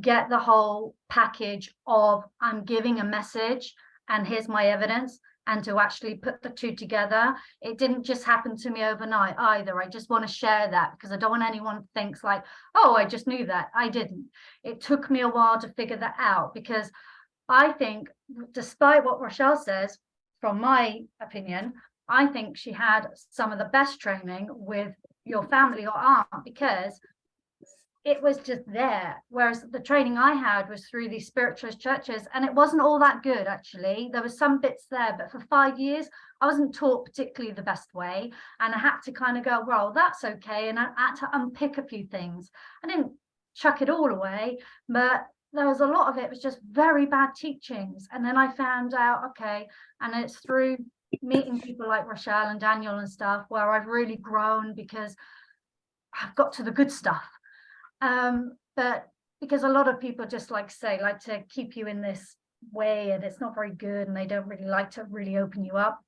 get the whole package of I'm giving a message and here's my evidence, and to actually put the two together. It didn't just happen to me overnight either. I just want to share that because I don't want anyone to think like, oh, I just knew that. I didn't. It took me a while to figure that out, because I think, despite what Rochelle says, from my opinion, I think she had some of the best training with your family or aunt, because it was just there. Whereas the training I had was through these spiritualist churches, and it wasn't all that good, actually. There were some bits there, but for 5 years, I wasn't taught particularly the best way. And I had to kind of go, well, that's okay. And I had to unpick a few things. I didn't chuck it all away, but there was a lot of it was just very bad teachings. And then I found out, okay, and it's through meeting people like Rochelle and Daniel and stuff where I've really grown, because I've got to the good stuff. But because a lot of people just like to keep you in this way, and it's not very good, and they don't really like to really open you up.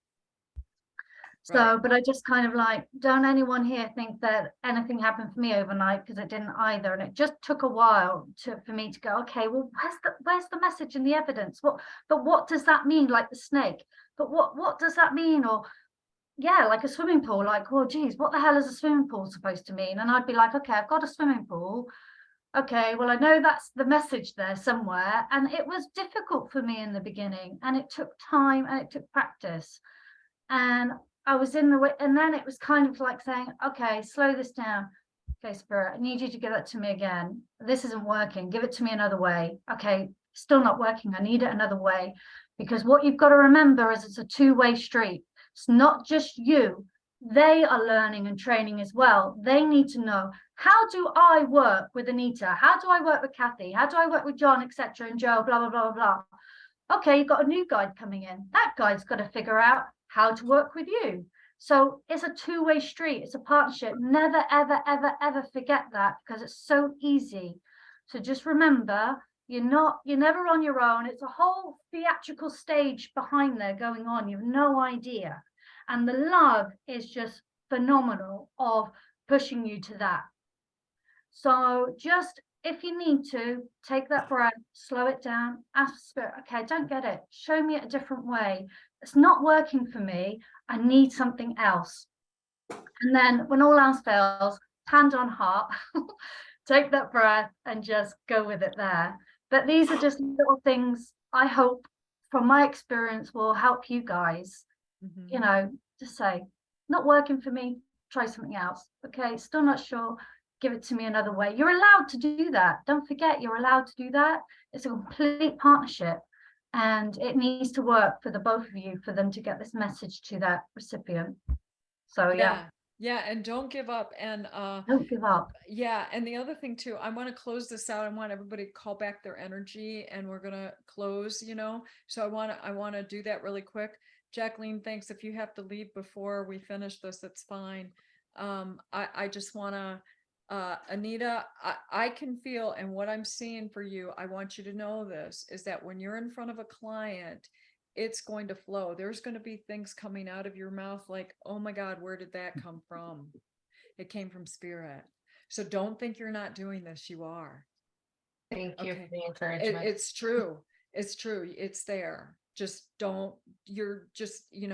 So, Right. but I just kind of like, don't anyone here think that anything happened for me overnight, because it didn't either. And it just took a while for me to go, okay, well, where's the message and the evidence? What does that mean? Like the snake, but what does that mean? Or yeah, like a swimming pool, like, oh geez, what the hell is a swimming pool supposed to mean? And I'd be like, okay, I've got a swimming pool. Okay, well, I know that's the message there somewhere. And it was difficult for me in the beginning, and it took time and it took practice. And I was in the way, and then it was kind of like saying, okay, slow this down. Okay, Spirit, I need you to give it to me again. This isn't working. Give it to me another way. Okay, still not working. I need it another way. Because what you've got to remember is it's a two-way street. It's not just you. They are learning and training as well. They need to know, how do I work with Anita? How do I work with Kathy? How do I work with John, etc., and Joe, blah, blah, blah, blah. Okay, you've got a new guide coming in. That guide's got to figure out how to work with you. So it's a two-way street. It's a partnership. Never, ever, ever, ever forget that, because it's so easy. So just remember, you're never on your own. It's a whole theatrical stage behind there going on. You have no idea. And the love is just phenomenal of pushing you to that. So just, if you need to, take that breath, slow it down, ask Spirit, okay, don't get it. Show me it a different way. It's not working for me. I need something else. And then when all else fails, hand on heart, take that breath and just go with it there. But these are just little things I hope from my experience will help you guys, Mhm. you know, just say, not working for me, try something else. Okay, still not sure, give it to me another way. You're allowed to do that. Don't forget, you're allowed to do that. It's a complete partnership, and it needs to work for the both of you for them to get this message to that recipient. So yeah, Yeah, and don't give up. And don't give up. yeah, and the other thing too, I want to close this out. I want everybody to call back their energy, and we're gonna close, So I want to do that really quick. Jacqueline, thanks. If you have to leave before we finish this, that's fine. I just want to, Anita, I can feel, and what I'm seeing for you, I want you to know this, is that when you're in front of a client, it's going to flow. There's going to be things coming out of your mouth like, oh my God, where did that come from? It came from Spirit. So don't think you're not doing this. You are. Thank you Okay. for the encouragement. It's true. It's true. It's there. Just don't, you're just, you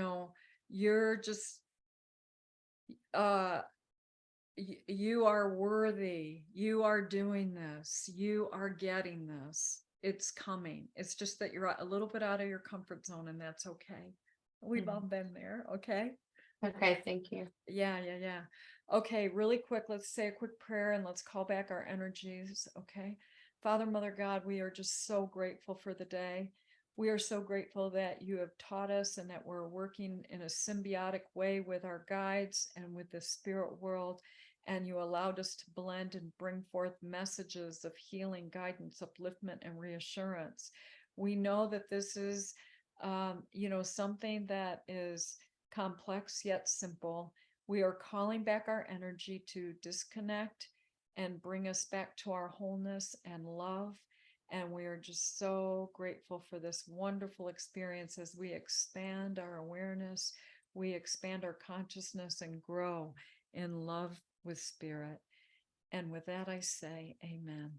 are worthy. You are doing this. You are getting this. It's coming. It's just that you're a little bit out of your comfort zone, and that's okay. We've all been there. Okay. Okay, thank you. Yeah. Okay, really quick, let's say a quick prayer and let's call back our energies. Okay. Father, Mother God, we are just so grateful for the day. We are so grateful that you have taught us and that we're working in a symbiotic way with our guides and with the spirit world. And you allowed us to blend and bring forth messages of healing, guidance, upliftment, and reassurance. We know that this is, something that is complex yet simple. We are calling back our energy to disconnect and bring us back to our wholeness and love. And we are just so grateful for this wonderful experience as we expand our awareness, we expand our consciousness and grow in love with Spirit. And with that, I say amen.